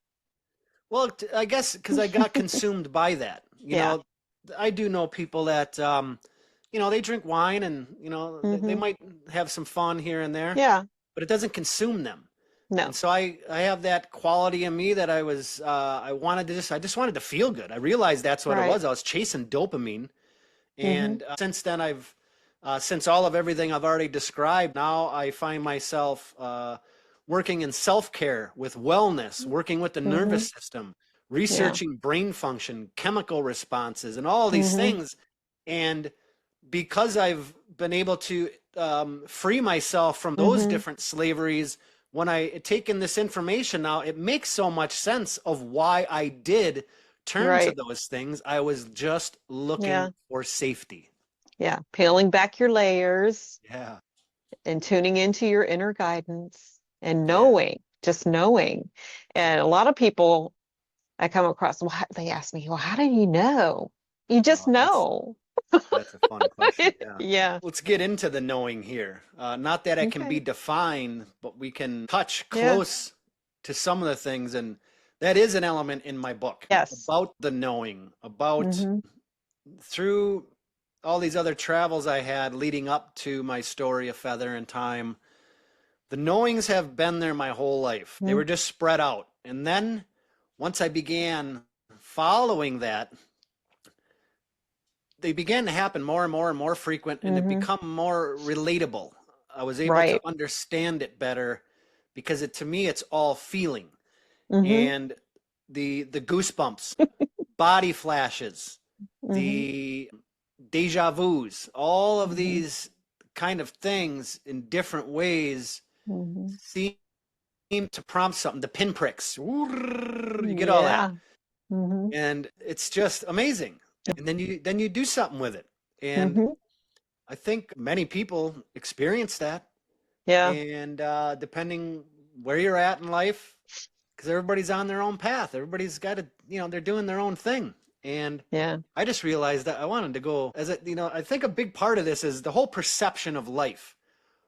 well, I guess because I got consumed by that. Yeah. I do know people that, they drink wine and, they Hmm. might have some fun here and there, Yeah. but it doesn't consume them. And No. so I have that quality in me that I just wanted to feel good. I realized that's what it Right. was. I was chasing dopamine. Hmm. And since then, since all of everything I've already described, now I find myself working in self care with wellness, working with the Hmm. nervous system, Yeah. researching brain function, chemical responses, and all these Hmm. things. And because I've been able to free myself from those Hmm. different slaveries, when I take in this information now, it makes so much sense of why I did turn to Right. those things. I was just looking Yeah. for safety. Yeah. Peeling back your layers Yeah, and tuning into your inner guidance and yeah. just knowing. And a lot of people I come across, well, they ask me, well, how do you know? You just Oh, know. that's a fun question. Yeah. Yeah. Let's get into the knowing here. Not that it can be Okay. defined, but we can touch Yeah. close to some of the things, and that is an element in my book Yes. about the knowing, about Hmm. through all these other travels I had leading up to my story of Feather and Time. The knowings have been there my whole life. They Hmm. were just spread out. And then once I began following that, they began to happen more and more and more frequent, and it Hmm. become more relatable. I was able to Right. understand it better because to me it's all feeling, Hmm. and the goosebumps, body flashes, Hmm. the deja vus, all of Hmm. these kind of things in different ways Hmm. seem to prompt something. The pinpricks, you get all that, Yeah. Hmm. and it's just amazing. And then you do something with it, and Hmm. I think many people experience that. Yeah. And depending where you're at in life, because everybody's on their own path, everybody's got to, they're doing their own thing. And Yeah. I just realized that I wanted to go I think a big part of this is the whole perception of life.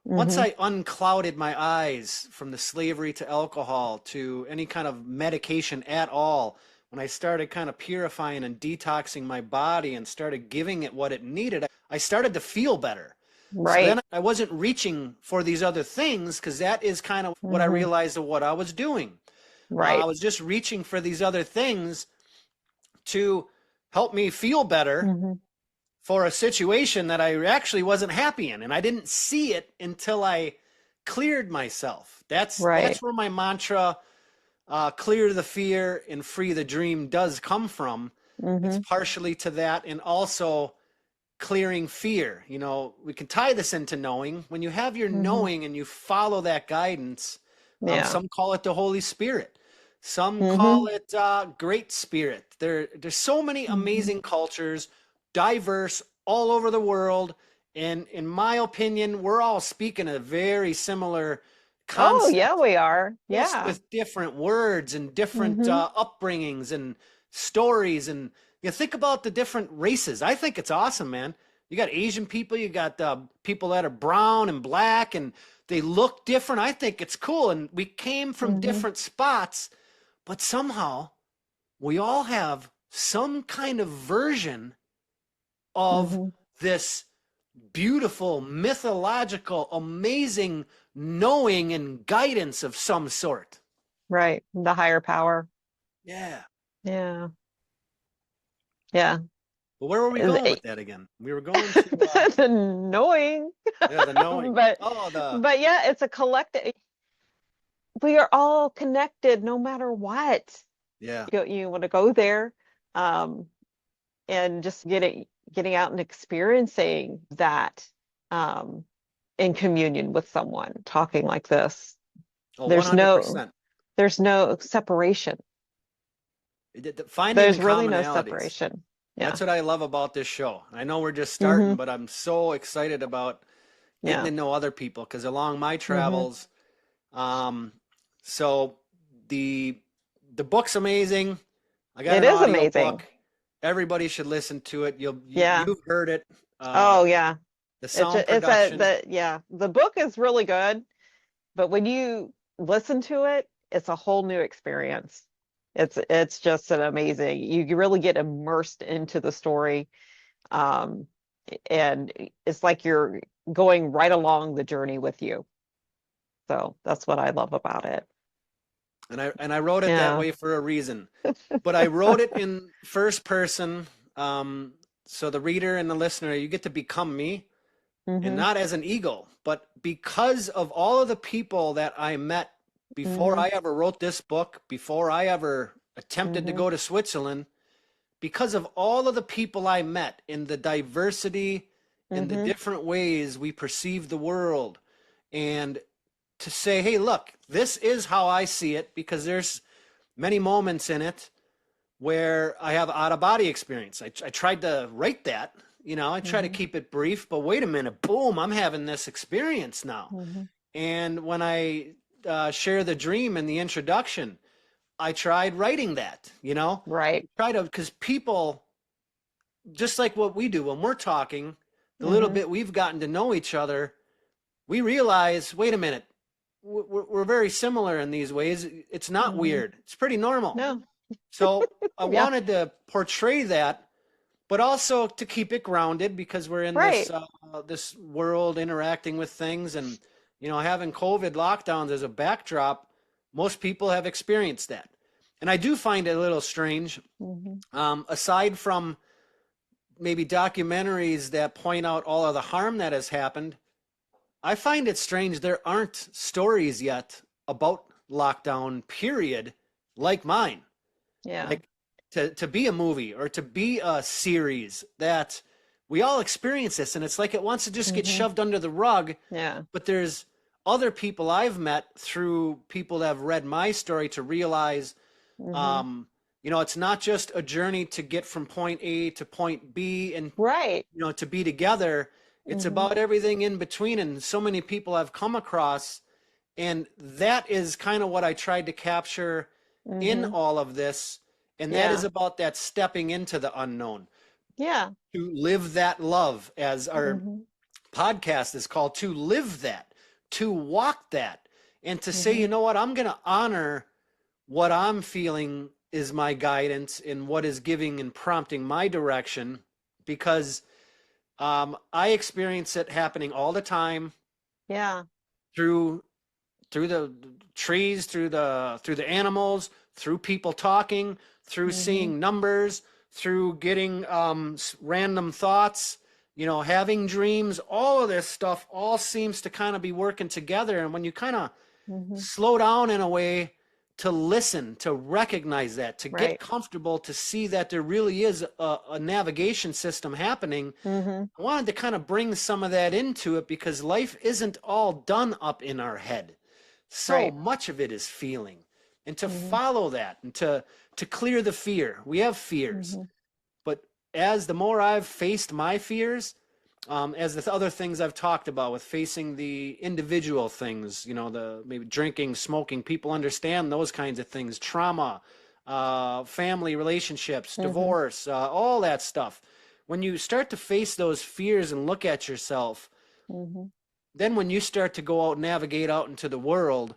Once Hmm. I unclouded my eyes from the slavery to alcohol to any kind of medication at all, when I started kind of purifying and detoxing my body and started giving it what it needed, I started to feel better. So Right. then I wasn't reaching for these other things because that is kind of what I Hmm. realized of what I was doing. I Right. was just reaching for these other things to help me feel better Hmm. for a situation that I actually wasn't happy in. And I didn't see it until I cleared myself. That's Right. where my mantra, clear the fear and free the dream, does come from. It's Mm-hmm. partially to that, and also clearing fear. You know, we can tie this into knowing. When you have your Mm-hmm. knowing and you follow that guidance, Yeah. some call it the Holy Spirit. Some call Mm-hmm. it Great Spirit. There's so many Mm-hmm. amazing cultures, diverse all over the world. And in my opinion, we're all speaking a very similar Oh, yeah, concept, we are. just Yeah. with different words and different Mm-hmm. upbringings and stories. And you think about the different races. I think it's awesome, man. You got Asian people, you got people that are brown and black, and they look different. I think it's cool. And we came from Mm-hmm. different spots, but somehow we all have some kind of version of Mm-hmm. this beautiful, mythological, amazing knowing and guidance of some sort. Right. The higher power. Yeah. Yeah. Yeah. But where were we going The with that again? We were going to the knowing. yeah, the knowing. But Oh, the yeah, it's a collective. We are all connected no matter what. yeah. You want to go there, um, and just getting out and experiencing that, um, in communion with someone, talking like this. Oh, There's no 100%. there's no separation. Finding the There's really no commonalities. separation. Yeah. That's what I love about this show. I know we're just starting, Hmm. but I'm so excited about getting Yeah. to know other people because along my Hmm. travels, um, so the the book's amazing. I got It an is audio amazing. book. Everybody should listen to it. Yeah. You've heard it. Uh, Oh yeah. the It's sound a, it's a production. the yeah. The book is really good, but when you listen to it, it's a whole new experience. It's just an amazing. You really get immersed into the story, um, and it's like you're going right along the journey with you. So that's what I love about it. And I wrote it that Yeah. way for a reason. But I wrote it in first person, um, so the reader and the listener, you get to become me, and Hmm. not as an ego, but because of all of the people that I met before Hmm. I ever wrote this book, before I ever attempted to Hmm. go to Switzerland, because of all of the people I met in the diversity in the Hmm. different ways we perceive the world, and to say, hey, look, this is how I see it, because there's many moments in it where I have out of body experience. I tried to write that, I try to Hmm. keep it brief, but wait a minute, boom, I'm having this experience now. Hmm. And when I share the dream in the introduction, I tried writing that, Right. try to, because people, just like what we do when we're talking, the little Hmm. bit we've gotten to know each other, we realize, wait a minute, we're very similar in these ways. It's not Hmm. weird. It's pretty normal. No. So I Yeah. wanted to portray that, but also to keep it grounded because we're in Right. this world interacting with things, and having COVID lockdowns as a backdrop, most people have experienced that, and I do find it a little strange. Hmm. Aside from maybe documentaries that point out all of the harm that has happened, I find it strange there aren't stories yet about lockdown period like mine. Yeah. Like to be a movie or to be a series that we all experience this, and it's like it wants to just get Hmm. shoved under the rug. Yeah. But there's other people I've met through people that have read my story to realize, Hmm. um, it's not just a journey to get from point A to point B and Right. to be together. It's Hmm. about everything in between, and so many people I've come across, and that is kind of what I tried to capture in Hmm. all of this. And that is Yeah. about that stepping into the unknown, Yeah. to live that love, as our Hmm. podcast is called, to live that, to walk that, and to say, Hmm. you know what, I'm going to honor what I'm feeling is my guidance and what is giving and prompting my direction, because I experience it happening all the time Yeah. through the trees, through the animals, through people talking, through Hmm. seeing numbers, through getting random thoughts. having dreams, all of this stuff all seems to kind of be working together. And when you kind of Hmm. slow down in a way to listen, to recognize that, to get Right. comfortable, to see that there really is a navigation system happening, Hmm. I wanted to kind of bring some of that into it because life isn't all done up in our head. So Right. much of it is feeling. And to Hmm. follow that and to clear the fear. We have fears. Hmm. But as the more I've faced my fears, as the other things I've talked about with facing the individual things, the maybe drinking, smoking, people understand those kinds of things, trauma, family relationships, Hmm. divorce, all that stuff. When you start to face those fears and look at yourself, Hmm. then when you start to go out and navigate out into the world,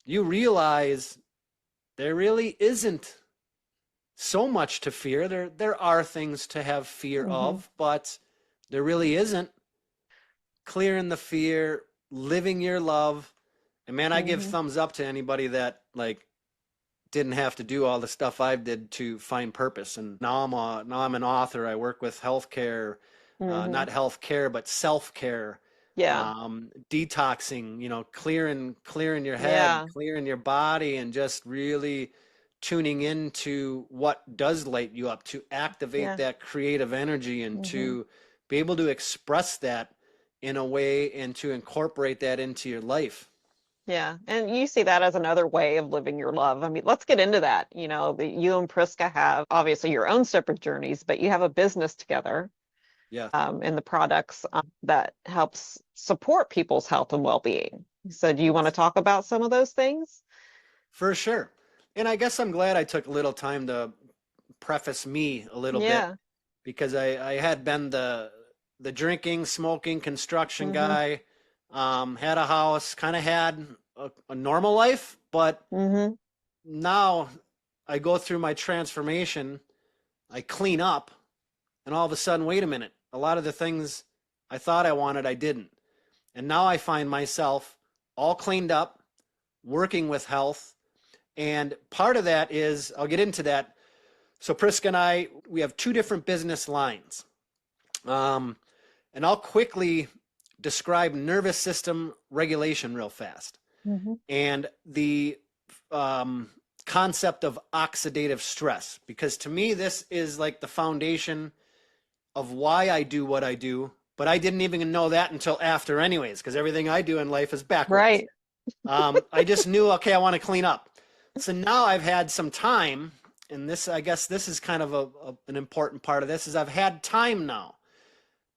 you realize there really isn't so much to fear. There are things to have fear Hmm. of, but there really isn't. Clearing the fear, living your love. And man, I give Hmm. thumbs up to anybody that like didn't have to do all the stuff I did to find purpose. And now I'm an author. I work with healthcare, Hmm. not healthcare, but self-care, Yeah. detoxing, clearing your head, Yeah. clearing your body, and just really tuning into what does light you up to activate Yeah. that creative energy and Hmm. to be able to express that in a way and to incorporate that into your life. Yeah. And you see that as another way of living your love. I mean, let's get into that. You and Priska have obviously your own separate journeys, but you have a business together, Yeah, in the products, that helps support people's health and well-being. So, do you want to yes, talk about some of those things? for sure. And I guess I'm glad I took a little time to preface me a little bit Yeah. because I had been the drinking, smoking, construction Hmm. guy, had a house, kind of had a normal life, but Hmm. now I go through my transformation, I clean up, and all of a sudden, wait a minute, a lot of the things I thought I wanted, I didn't. And now I find myself all cleaned up, working with health. And part of that is, I'll get into that. So Priska and I, we have two different business lines. Um, and I'll quickly describe nervous system regulation real fast Hmm. and the um, concept of oxidative stress, because to me, this is like the foundation of why I do what I do. But I didn't even know that until after, anyways, because everything I do in life is backwards. Right. I just knew, okay, I want to clean up. So now I've had some time, and this, I guess, this is kind of an important part of this, is I've had time now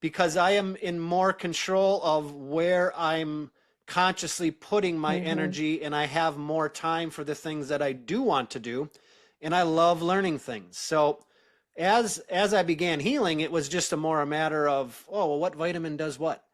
because I am in more control of where I'm consciously putting my Hmm. energy and I have more time for the things that I do want to do and I love learning things. So as I began healing, it was just a matter of, oh, well, what vitamin does what?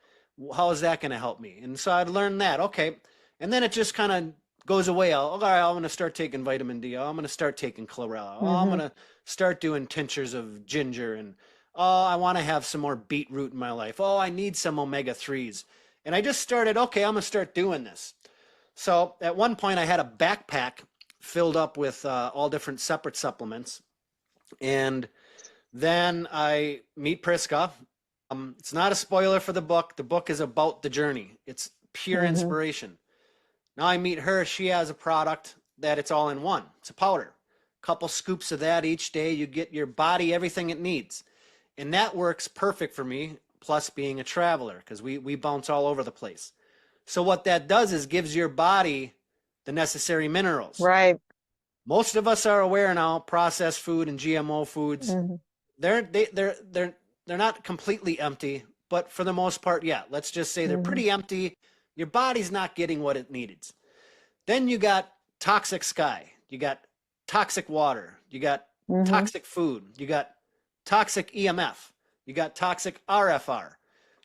How is that going to help me? And so I'd learn that. Okay. And then it just kind of goes away. All right, I'm going to start taking vitamin D. Oh, I'm going to start taking chlorella. Oh, I'm Hmm. going to start doing tinctures of ginger and oh, I want to have some more beetroot in my life. Oh, I need some omega 3s. And I just started, okay, I'm going to start doing this. So at one point, I had a backpack filled up with all different separate supplements. And then I meet Priska. It's not a spoiler for the book. The book is about the journey, it's pure Hmm. inspiration. Now I meet her. She has a product that it's all in one. It's a powder. Couple scoops of that each day. You get your body everything it needs. And that works perfect for me, plus being a traveler, because we bounce all over the place. So what that does is gives your body the necessary minerals. Right. Most of us are aware now, processed food and GMO foods, Hmm. they're not completely empty, but for the most part, yeah, let's just say they're Hmm. pretty empty. Your body's not getting what it needs. Then you got toxic sky, you got toxic water, you got Hmm. toxic food, you got toxic EMF, you got toxic RFR,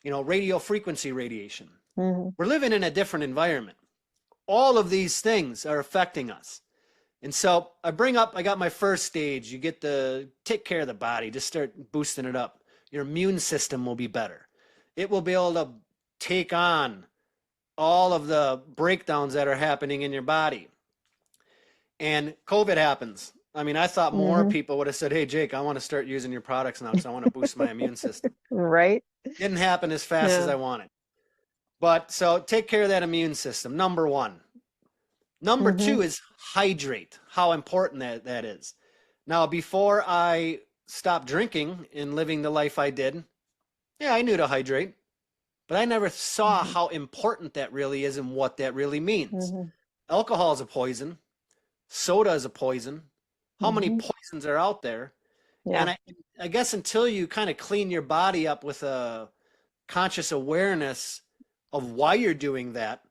radio frequency radiation. Hmm. We're living in a different environment. All of these things are affecting us. And so I got my first stage. You get to take care of the body, just start boosting it up. Your immune system will be better. It will be able to take on all of the breakdowns that are happening in your body. And COVID happens. I mean, I thought more Hmm. people would have said, "Hey, Jake, I want to start using your products now because I want to boost my immune system." Right? Didn't happen as fast as Yeah. I wanted. But so take care of that immune system. Number one. Number Hmm. two is hydrate. How important that is. Now, before I stopped drinking and living the life I did, yeah, I knew to hydrate, but I never saw Hmm. how important that really is and what that really means. Hmm. Alcohol is a poison. Soda is a poison. How many Hmm. poisons are out there? Yeah. And I guess until you kind of clean your body up with a conscious awareness of why you're doing that,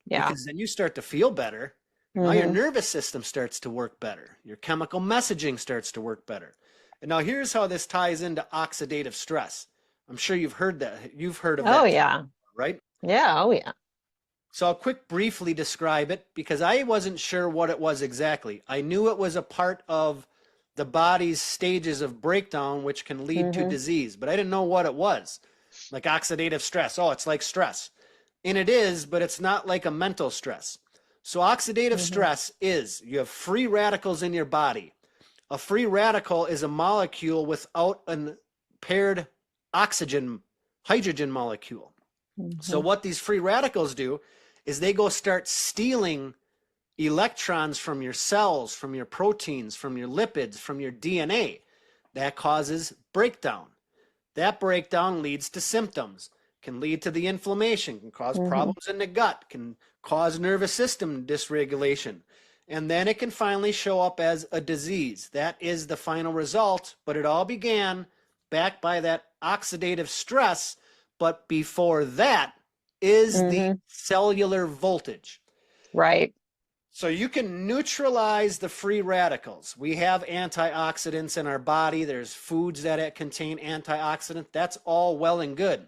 Yeah. because then you start to feel better. Now your Hmm. nervous system starts to work better. Your chemical messaging starts to work better. And now here's how this ties into oxidative stress. I'm sure you've heard that. You've heard of Oh, that term, yeah. right? Yeah. Oh, yeah. So I'll briefly describe it because I wasn't sure what it was exactly. I knew it was a part of the body's stages of breakdown, which can lead to Hmm. disease, but I didn't know what it was. Like oxidative stress. Oh, it's like stress. And it is, but it's not like a mental stress. So oxidative Hmm. stress is you have free radicals in your body. A free radical is a molecule without a paired oxygen hydrogen molecule. So Hmm. what these free radicals do is they go start stealing electrons from your cells, from your proteins, from your lipids, from your DNA. That causes breakdown. That breakdown leads to symptoms, can lead to the inflammation, can cause Hmm. problems in the gut, can cause nervous system dysregulation. And then it can finally show up as a disease. That is the final result, but it all began back by that oxidative stress. But before that is the Hmm. cellular voltage. Right. So you can neutralize the free radicals. We have antioxidants in our body. There's foods that contain antioxidant. That's all well and good.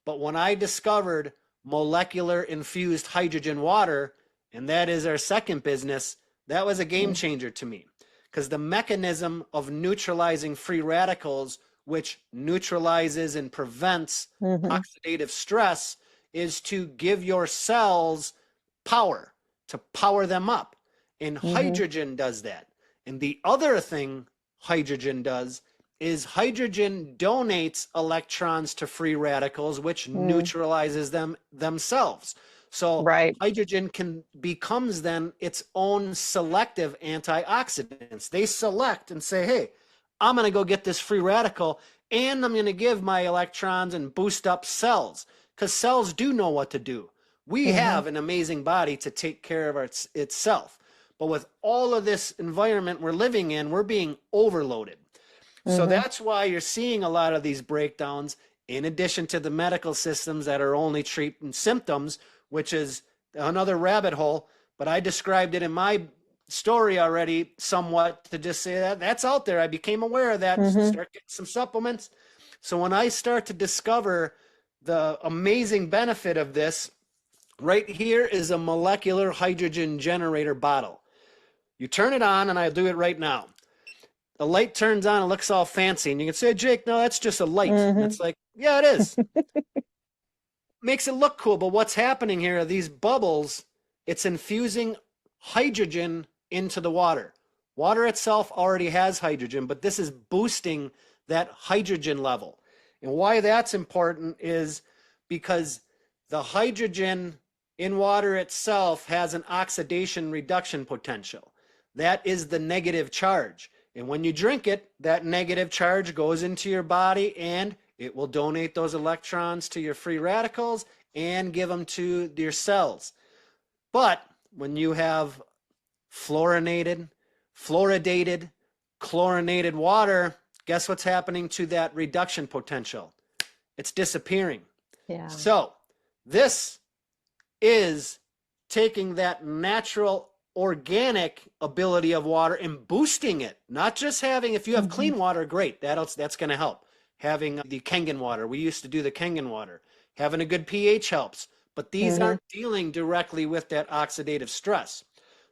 But when I discovered molecular infused hydrogen water, and that is our second business, that was a game changer to me because the mechanism of neutralizing free radicals, which neutralizes and prevents Hmm. oxidative stress, is to give your cells power, to power them up. And Hmm. hydrogen does that. And the other thing hydrogen does is hydrogen donates electrons to free radicals, which Hmm. neutralizes them themselves. So Right. hydrogen becomes then its own selective antioxidants. They select and say, hey, I'm going to go get this free radical and I'm going to give my electrons and boost up cells because cells do know what to do. We Hmm. have an amazing body to take care of itself. But with all of this environment we're living in, we're being overloaded. So Hmm. that's why you're seeing a lot of these breakdowns, in addition to the medical systems that are only treating symptoms, which is another rabbit hole. But I described it in my story already somewhat to just say that that's out there. I became aware of that, Hmm. start getting some supplements. So when I start to discover the amazing benefit of this, right here is a molecular hydrogen generator bottle. You turn it on, and I'll do it right now. The light turns on, it looks all fancy, and you can say, Jake, no, that's just a light. And Hmm. it's like, yeah, it is. Makes it look cool, but what's happening here are these bubbles. It's infusing hydrogen into the water. Water itself already has hydrogen, but this is boosting that hydrogen level. And why that's important is because the hydrogen in water itself has an oxidation reduction potential. That is the negative charge. And when you drink it, that negative charge goes into your body and it will donate those electrons to your free radicals and give them to your cells. But when you have fluorinated, fluoridated, chlorinated water, guess what's happening to that reduction potential? It's disappearing. Yeah. So, this is taking that natural organic ability of water and boosting it. Not just having, if you have Hmm. clean water, great, that's going to help. Having the Kangen water, we used to do the Kangen water. Having a good pH helps, but these Hmm. aren't dealing directly with that oxidative stress.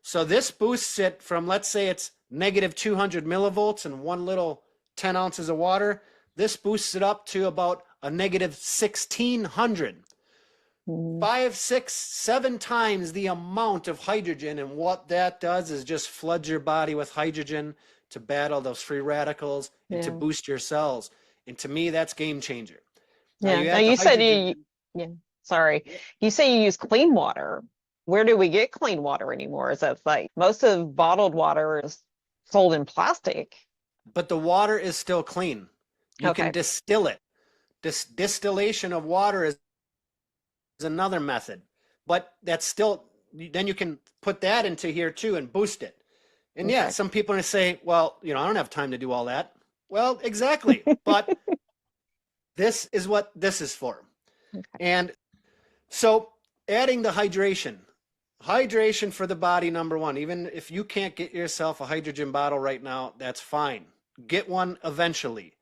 So this boosts it from, let's say it's negative 200 millivolts and one little 10 ounces of water. This boosts it up to about a negative 1600. Hmm. 5, 6, 7 times the amount of hydrogen. And what that does is just floods your body with hydrogen. to battle those free radicals and to Yeah. boost your cells. And to me, that's game changer. Now Yeah. you Now add the you said hydrogen you, in. yeah, sorry. Yeah. You say you use clean water. Where do we get clean water anymore? Is that like most of bottled water is sold in plastic? But the water is still clean. You can Okay. distill it. This distillation of water is another method, but that's still, then you can put that into here too and boost it. And yeah, Okay. some people are going to say, well, I don't have time to do all that. Well, exactly. But this is what this is for. Okay. And so adding the hydration for the body, number one. Even if you can't get yourself a hydrogen bottle right now, that's fine. Get one eventually.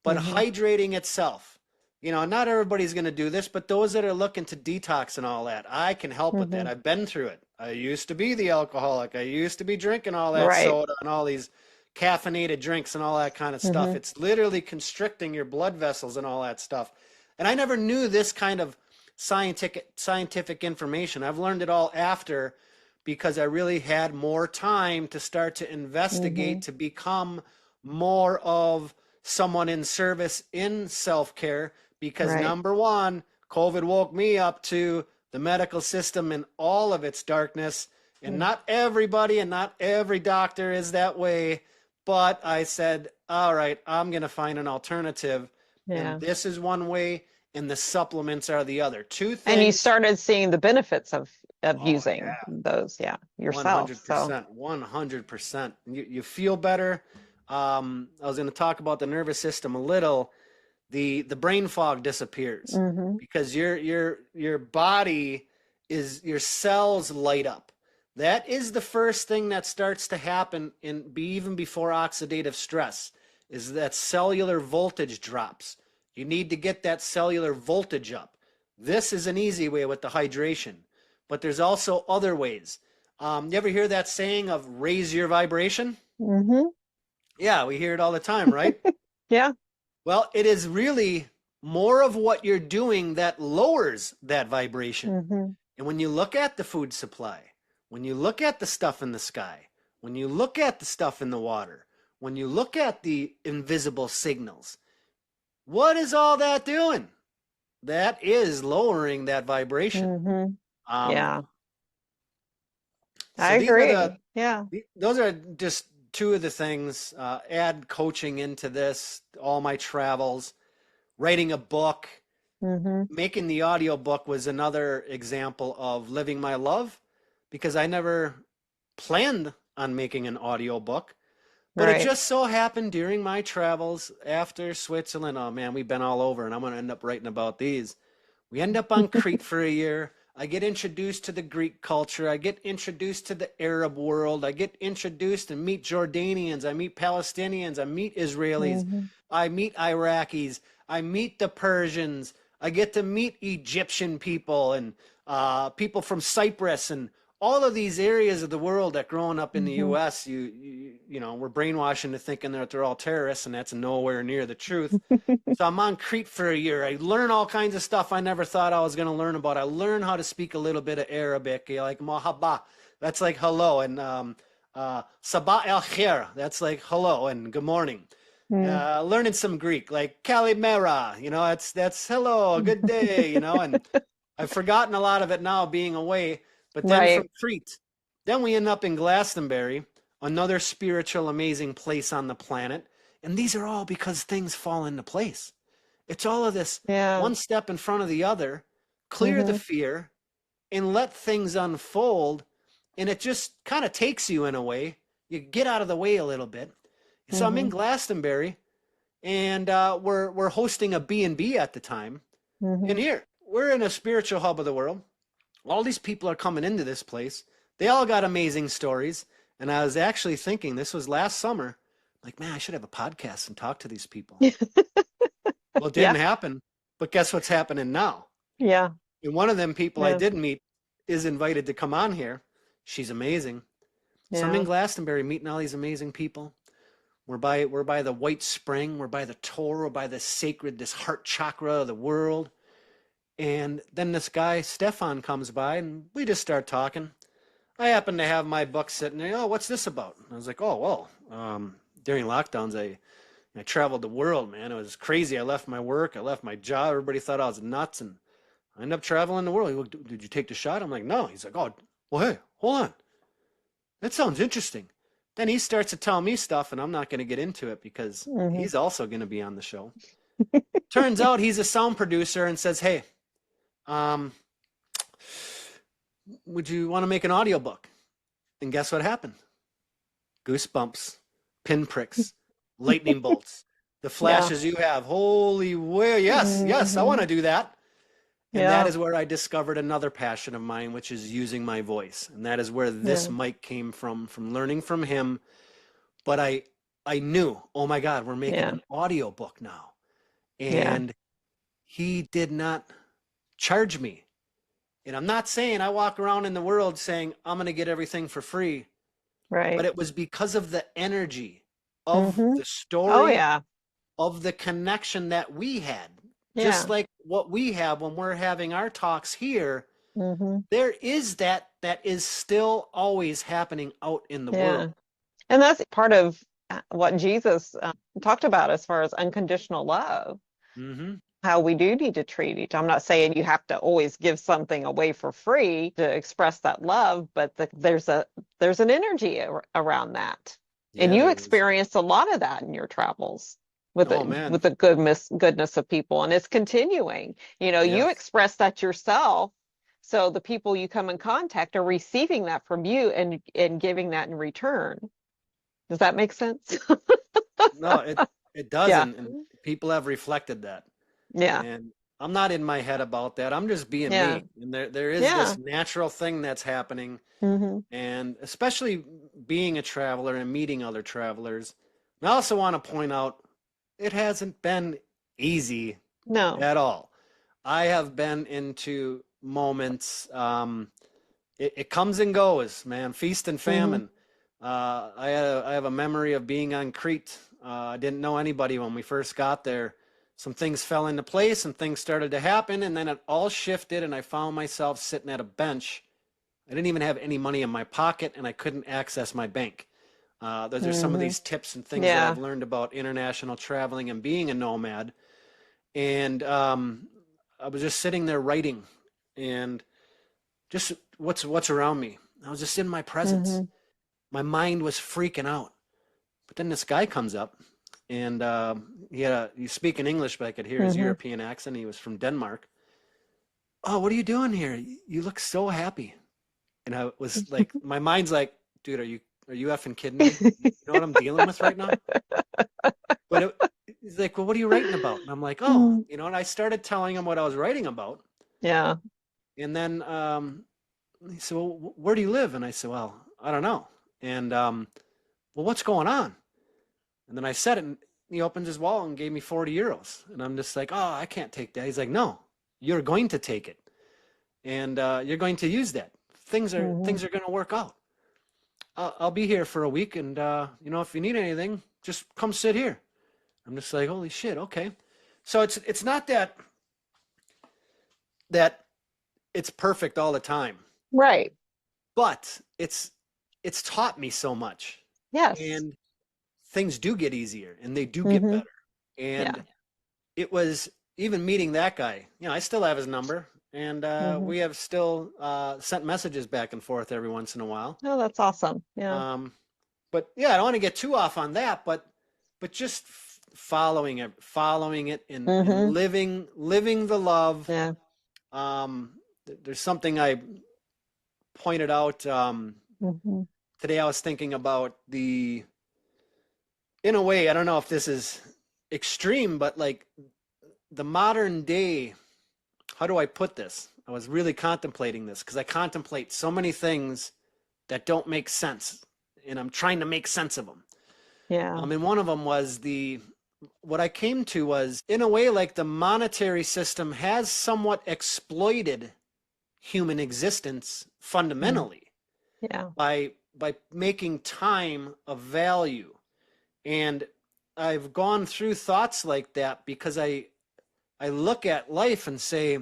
But Mm-hmm. hydrating itself, not everybody's going to do this, but those that are looking to detox and all that, I can help with that. Mm-hmm. I've been through it. I used to be the alcoholic. I used to be drinking all that Right. soda and all these caffeinated drinks and all that kind of stuff. Mm-hmm. It's literally constricting your blood vessels and all that stuff. And I never knew this kind of scientific information. I've learned it all after, because I really had more time to start to Mm-hmm. investigate, to become more of someone in service in self-care, because Right. number one, COVID woke me up to the medical system and all of its darkness. And Mm. not everybody and not every doctor is that way. But I said, all right, I'm going to find an alternative. And Yeah. this is one way, and the supplements are the other. Two And you things. started seeing the benefits of Oh, using yeah. those, yeah, yourself. So, 100%. 100%. You feel better. I was going to talk about the nervous system a little. The brain fog disappears hmm because your body is, your cells light up. That is the first thing that starts to happen even before oxidative stress, is that cellular voltage drops. You need to get that cellular voltage up. This is an easy way with the hydration, but there's also other ways. You ever hear that saying of raise your vibration? hmm Yeah, we hear it all the time, right? yeah. Well, it is really more of what you're doing that lowers that vibration. hmm And when you look at the food supply, when you look at the stuff in the sky, when you look at the stuff in the water, when you look at the invisible signals, what is all that doing? That is lowering that vibration. hmm Um, Yeah. I so these are agree. Yeah. those are just two of the things. Add coaching into this, all my travels, writing a book. hmm Making the audio book was another example of living my love, because I never planned on making an audio book, but it Right. just so happened during my travels after Switzerland. Oh man, we've been all over, and I'm going to end up writing about these. We end up on Crete for a year. I get introduced to the Greek culture. I get introduced to the Arab world. I get introduced and meet Jordanians. I meet Palestinians. I meet Israelis. hmm I meet Iraqis. I meet the Persians. I get to meet Egyptian people and people from Cyprus and all of these areas of the world that growing up in the hmm U.S. We're brainwashed into thinking that they're all terrorists, and that's nowhere near the truth. So I'm on Crete for a year. I learn all kinds of stuff I never thought I was going to learn about. I learn how to speak a little bit of Arabic, like mahaba, that's like hello, and sabah el khair, that's like hello and good morning. Learning some Greek, like kalimera, that's hello, good day, and I've forgotten a lot of it now being away. But then Right. from Crete, then we end up in Glastonbury, another spiritual, amazing place on the planet. And these are all because things fall into place. It's all of this Yeah. one step in front of the other, clear the hmm fear, and let things unfold. And it just kind of takes you in a way. You get out of the way a little bit. So I'm in hmm Glastonbury, and we're hosting a B&B at the time. And hmm here, we're in a spiritual hub of the world. All these people are coming into this place. They all got amazing stories. And I was actually thinking, this was last summer, like, man, I should have a podcast and talk to these people. Well, it Yeah. didn't happen. But guess what's happening now? Yeah. And one of them people I Yeah. did meet is invited to come on here. She's amazing. So I'm in Yeah. Glastonbury meeting all these amazing people. We're by the White Spring. We're by the Torah. We're by the sacred, this heart chakra of the world. And then this guy, Stefan, comes by and we just start talking. I happen to have my book sitting there. Oh, what's this about? And I was like, oh, well, during lockdowns, I traveled the world, man. It was crazy. I left my work, I left my job. Everybody thought I was nuts, and I ended up traveling the world. He goes, did you take the shot? I'm like, no. He's like, oh, well, hey, hold on. That sounds interesting. Then he starts to tell me stuff, and I'm not going to get into it because Hmm. he's also going to be on the show. Turns out he's a sound producer and says, hey, um, would you want to make an audiobook? And guess what happened? Goosebumps, pinpricks, lightning bolts, the Yeah. flashes you have. Holy way, yes, yes, I want Hmm. to do that. And that Yeah. is where I discovered another passion of mine, which is using my voice. And that is where this Yeah. mic came from learning from him. But I knew, oh my God, we're making Yeah. an audio book now. Yeah. And he did not charge me. And I'm not saying I walk around in the world saying I'm going to get everything for free, but Right. it was because of the energy of Hmm. the Oh, story, yeah. of the connection that we had. Just Yeah. like what we have when we're having our talks here, Hmm. there is that is still always happening out in the Yeah. world. And that's part of what Jesus talked about as far as unconditional love, Hmm. how we do need to treat each. I'm not saying you have to always give something away for free to express that love, but there's an energy around that. And Yeah, you there is. experience a lot of that in your travels Oh man. with the goodness of people, and it's continuing. You Yes. express that yourself, so the people you come in contact are receiving that from you and giving that in return. Does that make sense? No, it Yeah. doesn't, and people have reflected that. Yeah. And I'm not in my head about that. I'm just being Yeah. me. And there is Yeah. this natural thing that's happening. Hmm. And especially being a traveler and meeting other travelers. And I also want to point out it hasn't been easy No. at all. I have been into moments, it comes and goes, man, feast and Hmm. famine. I have a memory of being on Crete. I didn't know anybody when we first got there. Some things fell into place and things started to happen, and then it all shifted, and I found myself sitting at a bench. I didn't even have any money in my pocket, and I couldn't access my bank. Those are some of Hmm. these tips and things that I've Yeah. learned about international traveling and being a nomad. And I was just sitting there writing, and just what's around me. I was just in my presence. Hmm. My mind was freaking out. But then this guy comes up, and he's speaking English, but I could hear his Hmm. European accent. He was from Denmark. Oh, what are you doing here? You look so happy. And I was like, my mind's like, dude, are you effing kidding me? You know what I'm dealing with right now? But he's like, well, what are you writing about? And I'm like, oh, and I started telling him what I was writing about. Yeah. And then he said, well, where do you live? And I said, well, I don't know. And well, what's going on? And then I said it, and he opened his wallet and gave me 40 euros. And I'm just like, oh, I can't take that. He's like, no, you're going to take it. And you're going to use that. Hmm. Things are going to work out. I'll be here for a week. And, if you need anything, just come sit here. I'm just like, holy shit. Okay. So it's not that it's perfect all the time, Right. but it's taught me so much. Yes. And things do get easier and they do get Hmm. better. Yeah. And it was even meeting that guy. I still have his number, and Hmm. we have still sent messages back and forth every once in a while. Oh, that's awesome. Yeah. Um, but yeah, I don't want to get too off on that, but just following it, and Hmm. living the love. Yeah. There's something I pointed out Hmm. today. I was thinking about in a way, I don't know if this is extreme, but like the modern day, how do I put this? I was really contemplating this because I contemplate so many things that don't make sense, and I'm trying to make sense of them. Yeah. And one of them was what I came to was, in a way, like the monetary system has somewhat exploited human existence Mm. fundamentally Yeah. by making time of value. And I've gone through thoughts like that because I look at life and say,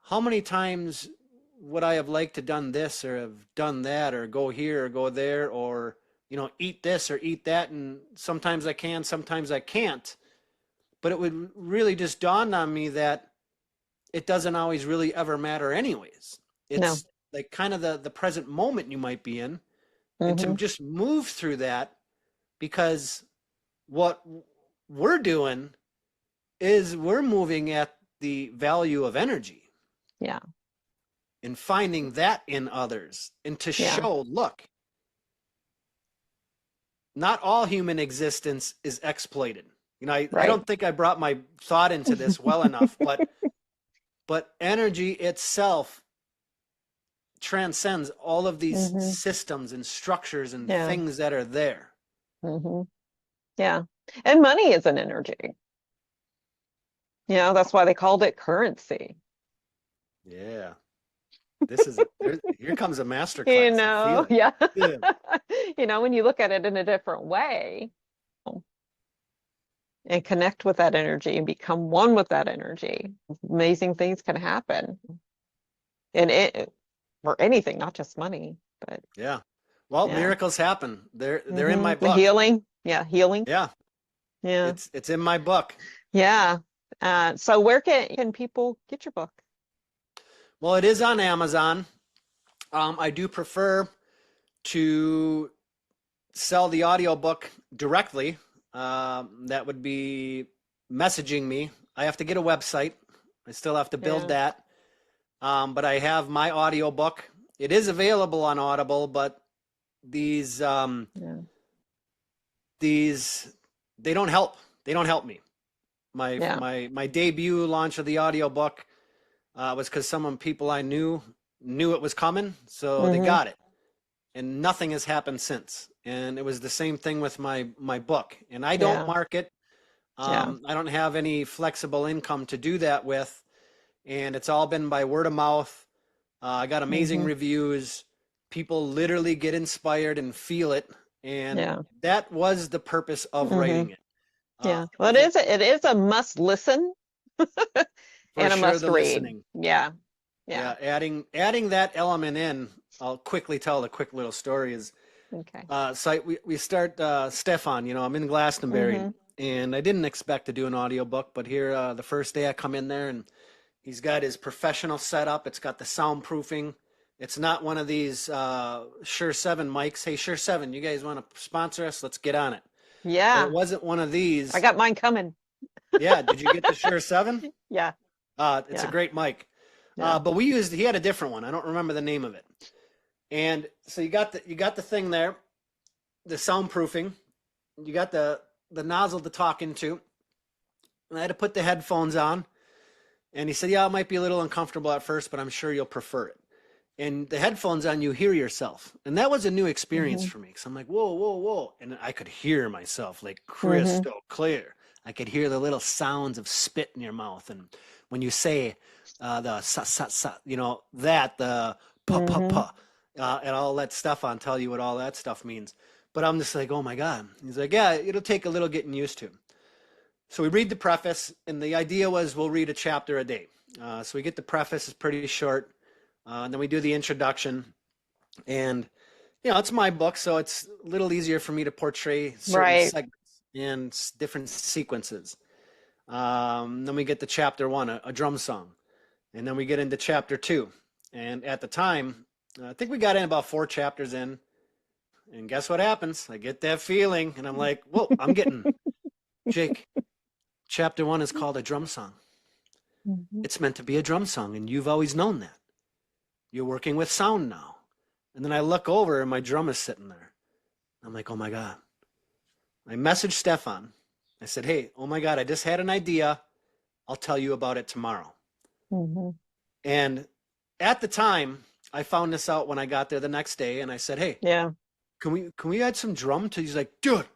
how many times would I have liked to done this or have done that or go here or go there, or eat this or eat that, and sometimes I can, sometimes I can't. But it would really just dawn on me that it doesn't always really ever matter anyways. No. It's like kind of the present moment you might be in, and to Hmm. just move through that, because what we're doing is we're moving at the value of energy Yeah. and finding that in others, and to Yeah. show, look, not all human existence is exploited. I Right. don't think I brought my thought into this well enough, but energy itself transcends all of these Hmm. systems and structures and Yeah. things that are there. Hmm. Yeah. And money is an energy. That's why they called it currency. Yeah. Here comes a master class. I feel it. Yeah. Yeah. When you look at it in a different way and connect with that energy and become one with that energy, amazing things can happen. And it for anything, not just money, but Yeah. Well, yeah. miracles happen. They're in my book. Healing. Yeah, healing. Yeah. Yeah. It's in my book. Yeah. So where can people get your book? Well, it is on Amazon. I do prefer to sell the audiobook directly. That would be messaging me. I have to get a website. I still have to build Yeah. that. But I have my audiobook. It is available on Audible, but these Yeah. these they don't help. They don't help me. My Yeah. my my debut launch of the audiobook was because some people I knew it was coming, so they Hmm. got it, and nothing has happened since. And it was the same thing with my book. And I don't Yeah. market. Yeah. I don't have any flexible income to do that with, and it's all been by word of mouth. I got amazing Hmm. reviews. People literally get inspired and feel it, and Yeah. that was the purpose of Hmm. writing it. Yeah. It Well, wasn't it is a must listen for and a sure must the read. listening. Yeah. Yeah. Yeah, adding that element in. I'll quickly tell a quick little story. Is Okay. so we start Stefan. I'm in Glastonbury, Hmm. and I didn't expect to do an audiobook, but here the first day I come in there, and he's got his professional setup. It's got the soundproofing. It's not one of these Shure 7 mics. Hey, Shure 7, you guys want to sponsor us? Let's get on it. But it Yeah. wasn't one of I these. got mine coming. Yeah, did you get the Shure 7? Yeah. It's a Yeah. great mic. Yeah. But he had a different one. I don't remember the name of it. And so you got the thing there, the soundproofing. You got the nozzle to talk into. And I had to put the headphones on. And he said, "Yeah, it might be a little uncomfortable at first, but I'm sure you'll prefer it." And the headphones on, you hear yourself. And that was a new experience Hmm. for me. Because I'm like, whoa, whoa, whoa. And I could hear myself like Hmm. crystal clear. I could hear the little sounds of spit in your mouth. And when you say the sa, sa, sa, the pa, pa, Hmm. pa, and all that stuff on, tell you what all that stuff means. But I'm just like, oh my God. He's like, yeah, it'll take a little getting used to. So we read the preface, and the idea was we'll read a chapter a day. So we get the preface, it's pretty short. And then we do the introduction. And, it's my book, so it's a little easier for me to portray certain Right. segments and different sequences. Then we get to chapter one, a drum song. And then we get into chapter two. And at the time, I think we got in about 4 chapters in. And guess what happens? I get that feeling, and I'm like, whoa, Jake, chapter one is called a drum song. Hmm. It's meant to be a drum song, and you've always known that. You're working with sound now. And then I look over, and my drum is sitting there. I'm like, oh my God. I messaged Stefan. I said, hey, oh my God, I just had an idea. I'll tell you about it tomorrow. Hmm. And at the time, I found this out when I got there the next day, and I said, hey, Yeah. can we add some drum to? He's like, dude,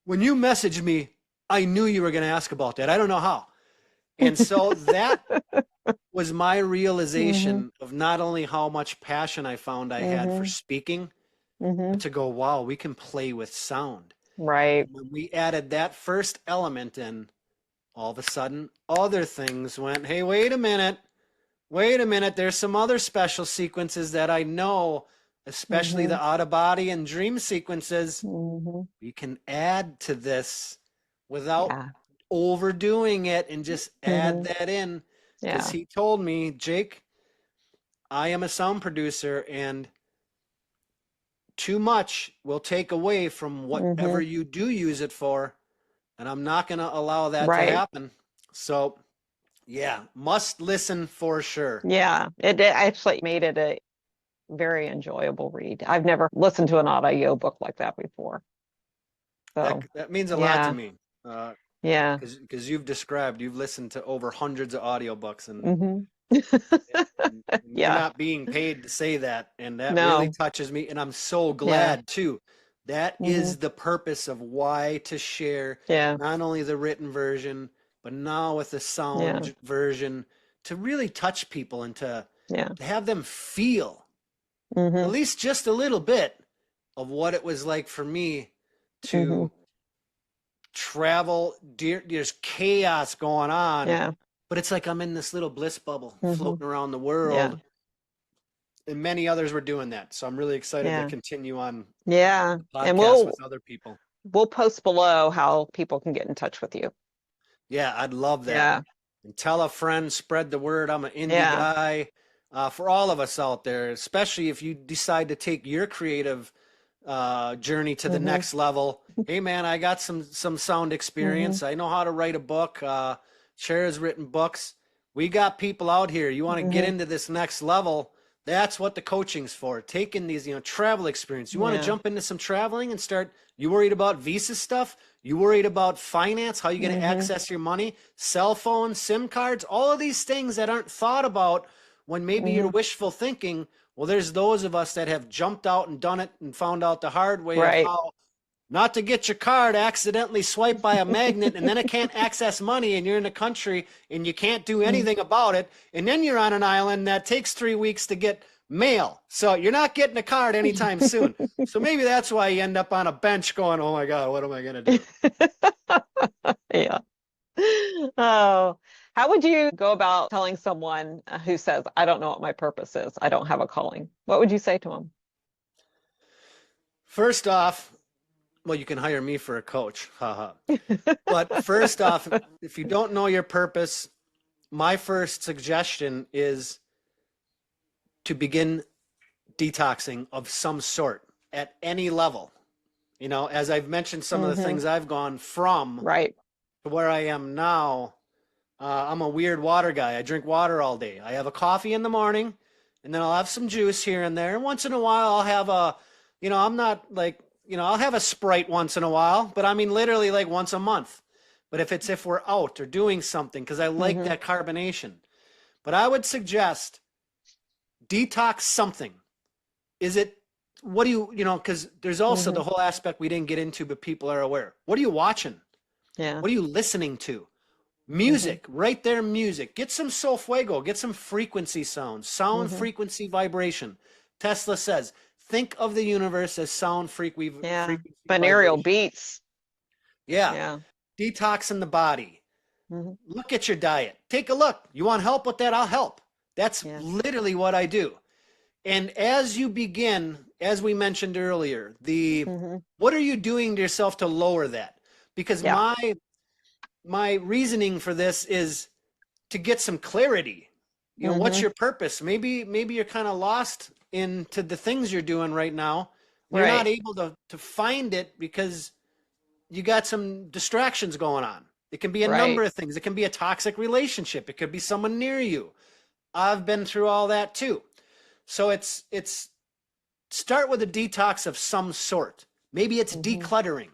when you messaged me, I knew you were going to ask about that. I don't know how. And so that was my Hmm. realization of not only how much passion I found I had for Hmm. speaking, but Hmm. to go, wow, we can play with sound. Right. And when we added that first element in, all of a sudden, other things went, hey, wait a minute. There's some other special sequences that I know especially Mm-hmm. the out of body and dream sequences, Mm-hmm. we can add to this without Yeah. overdoing it and just add Mm-hmm. that in. Because Yeah. he told me, Jake, I am a sound producer and too much will take away from whatever Mm-hmm. you do use it for. And I'm not going to allow that to Right. happen. So, yeah, must listen for sure. Yeah. It actually made it a very enjoyable read. I've never listened to an audio book like that before. So, That means a lot to yeah. me. Yeah. Because you've listened to over hundreds of audiobooks Mm-hmm. and you're Yeah. not being paid to say that, and that really No. touches me, and I'm so Yeah. glad too. That Mm-hmm. is the purpose of why to share Yeah. not only the written version, but now with the Yeah. sound version to really touch people and Yeah. to have them feel at Mm-hmm. least just a little bit of what it was like for me Mm-hmm. to travel. There's chaos going on, Yeah. but it's like I'm in this little bliss bubble Mm-hmm. floating around the Yeah. world. And many others were doing that. So I'm really excited to Yeah. continue on Yeah. the And podcast with other people. we'll post below how people can get in touch with you. Yeah, I'd love that. Yeah. And tell a friend, spread the word. I'm an indie Yeah. guy. For all of us out there, especially if you decide to take your creative journey to the Mm-hmm. next level. Hey man, I got some sound Mm-hmm. experience. I know how to write a book. Cher has written books. We got people out here. You want to get Mm-hmm. into this next level? That's what the coaching's for. Taking these, travel experience. You want to Yeah. jump into some traveling and start. You worried about visa stuff? You worried about finance? How you going to Mm-hmm. access your money? Cell phones, SIM cards, all of these things that aren't thought about when maybe you're Mm-hmm. wishful thinking. Well, there's those of us that have jumped out and done it and found out the hard way of Right. how not to get your card accidentally swiped by a magnet and then it can't access money and you're in a country and you can't do anything about it. And then you're on an island that takes 3 weeks to get mail. So you're not getting a card anytime soon. So maybe that's why you end up on a bench going, oh my God, what am I going to do? Yeah. Oh, how would you go about telling someone who says, I don't know what my purpose is? I don't have a calling. What would you say to them? First off, well, you can hire me for a coach. Haha. But first off, if you don't know your purpose, my first suggestion is to begin detoxing of some sort at any level. As I've mentioned, some of the Mm-hmm. things I've gone from Right. to where I am now, I'm a weird water guy. I drink water all day. I have a coffee in the morning, and then I'll have some juice here and there. And once in a while, I'll have I'm not like, I'll have a Sprite once in a while, but I mean literally like once a month. But if we're out or doing something, because I like Mm-hmm. that carbonation. But I would suggest detox something. Is it, what do because there's also Mm-hmm. the whole aspect we didn't get into, but people are aware. What are you watching? Yeah. What are you listening to? Mm-hmm. Music, right there, music. Get some solfuego, get some frequency sounds, sound Mm-hmm. frequency vibration. Tesla says, think of the universe as sound Yeah. frequency Binaural vibration. beats. Yeah, Yeah. detoxing the body. Mm-hmm. Look at your diet. Take a look. You want help with that? I'll help. That's Yeah. literally what I do. And as you begin, as we mentioned earlier, the Mm-hmm. what are you doing to yourself to lower that? Because Yeah. my reasoning for this is to get some clarity. What's Mm-hmm. your purpose? Maybe you're kind of lost into the things you're doing right now. You're not Right. able to find it because you got some distractions going on. It can be a number Right. of things. It can be a toxic relationship. It could be someone near you. I've been through all that too. So it's start with a detox of some sort. Maybe it's Mm-hmm. decluttering.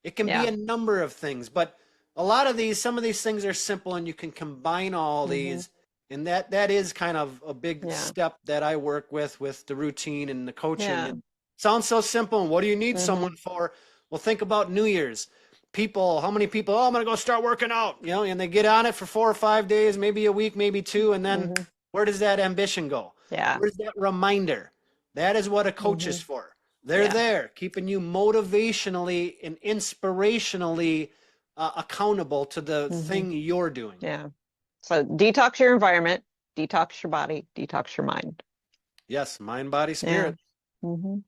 It can be Yeah. a number of things, but some of these things are simple and you can combine all Mm-hmm. these. And that is kind of a big Yeah. step that I work with the routine and the coaching. Yeah. And sounds so simple. And what do you need Mm-hmm. someone for? Well, think about New Year's. How many people, oh, I'm going to go start working out, and they get on it for 4 or 5 days, maybe a week, maybe two. And then Mm-hmm. where does that ambition go? Yeah. Where's that reminder? That is what a coach Mm-hmm. is for. They're Yeah. there keeping you motivationally and inspirationally accountable to the Mm-hmm. thing you're doing. Yeah. So detox your environment, detox your body, detox your mind. Yes, mind, body, Yeah. spirit. Hmm.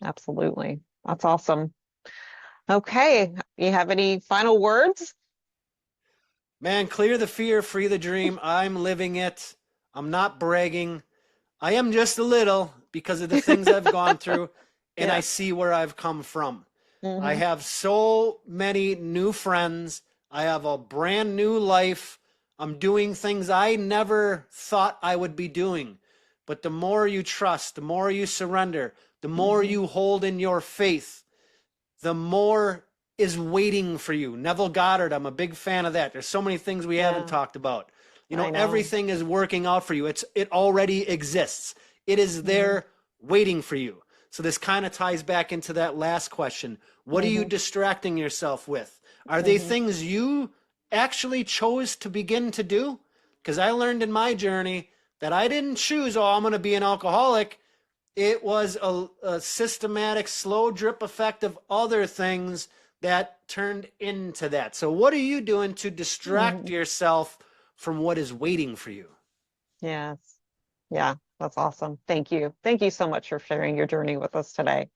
Absolutely. That's awesome. Okay. You have any final words? Man, clear the fear, free the dream. I'm living it. I'm not bragging. I am just a little because of the things I've gone through, and I Yeah. see where I've come from. I Hmm. have so many new friends. I have a brand new life. I'm doing things I never thought I would be doing. But the more you trust, the more you surrender, the more Hmm. you hold in your faith, the more is waiting for you. Neville Goddard, I'm a big fan of that. There's so many things we haven't Yeah, talked about. I know. Everything is working out for you. It already exists. It is Hmm. there waiting for you. So this kind of ties back into that last question. What are you Hmm. distracting yourself with? Are they Hmm. things you actually chose to begin to do? Because I learned in my journey that I didn't choose, oh, I'm going to be an alcoholic. It was a systematic, slow drip effect of other things that turned into that. So, what are you doing to distract Hmm. yourself from what is waiting for you? Yes. Yeah, that's awesome. Thank you. Thank you so much for sharing your journey with us today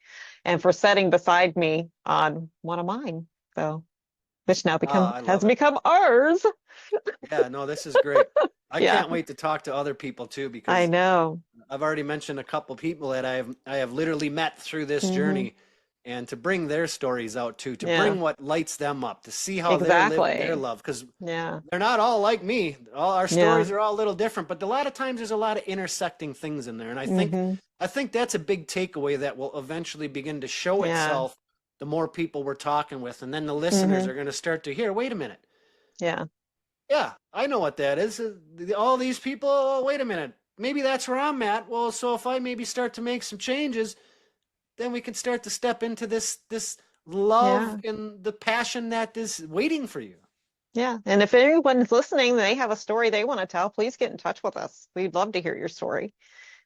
and for sitting beside me on one of mine. So, which now Ah, become I has love it. become ours. Yeah, no, this is great. I Yeah, can't wait to talk to other people too I because know. I've already mentioned a couple people that I have literally met through this Hmm. journey, and to bring their stories out too, to Yeah, bring what lights them up, to see how they're living their exactly. love, because Yeah. they're not all like me. All our Yeah. stories are all a little different, but a lot of times there's a lot of intersecting things in there, and I think Hmm. I think that's a big takeaway that will eventually begin to show Yeah. itself the more people we're talking with, and then the listeners Hmm. are going to start to hear, wait a minute. Yeah. Yeah, I know what that is. All these people, oh, wait a minute. Maybe that's where I'm at. Well, so if I maybe start to make some changes, then we can start to step into this love Yeah. and the passion that is waiting for you. Yeah. And if anyone's listening, they have a story they want to tell, please get in touch with us. We'd love to hear your story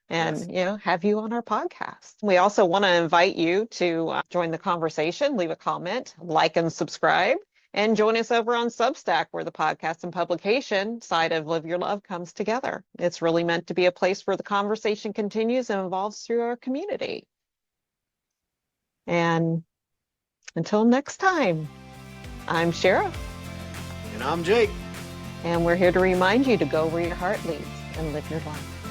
Yes. and, have you on our podcast. We also want to invite you to join the conversation, leave a comment, like and subscribe, and join us over on Substack, where the podcast and publication side of Live Your Love comes together. It's really meant to be a place where the conversation continues and evolves through our community. And until next time, I'm Shara, And I'm Jake. and we're here to remind you to go where your heart leads and live your life.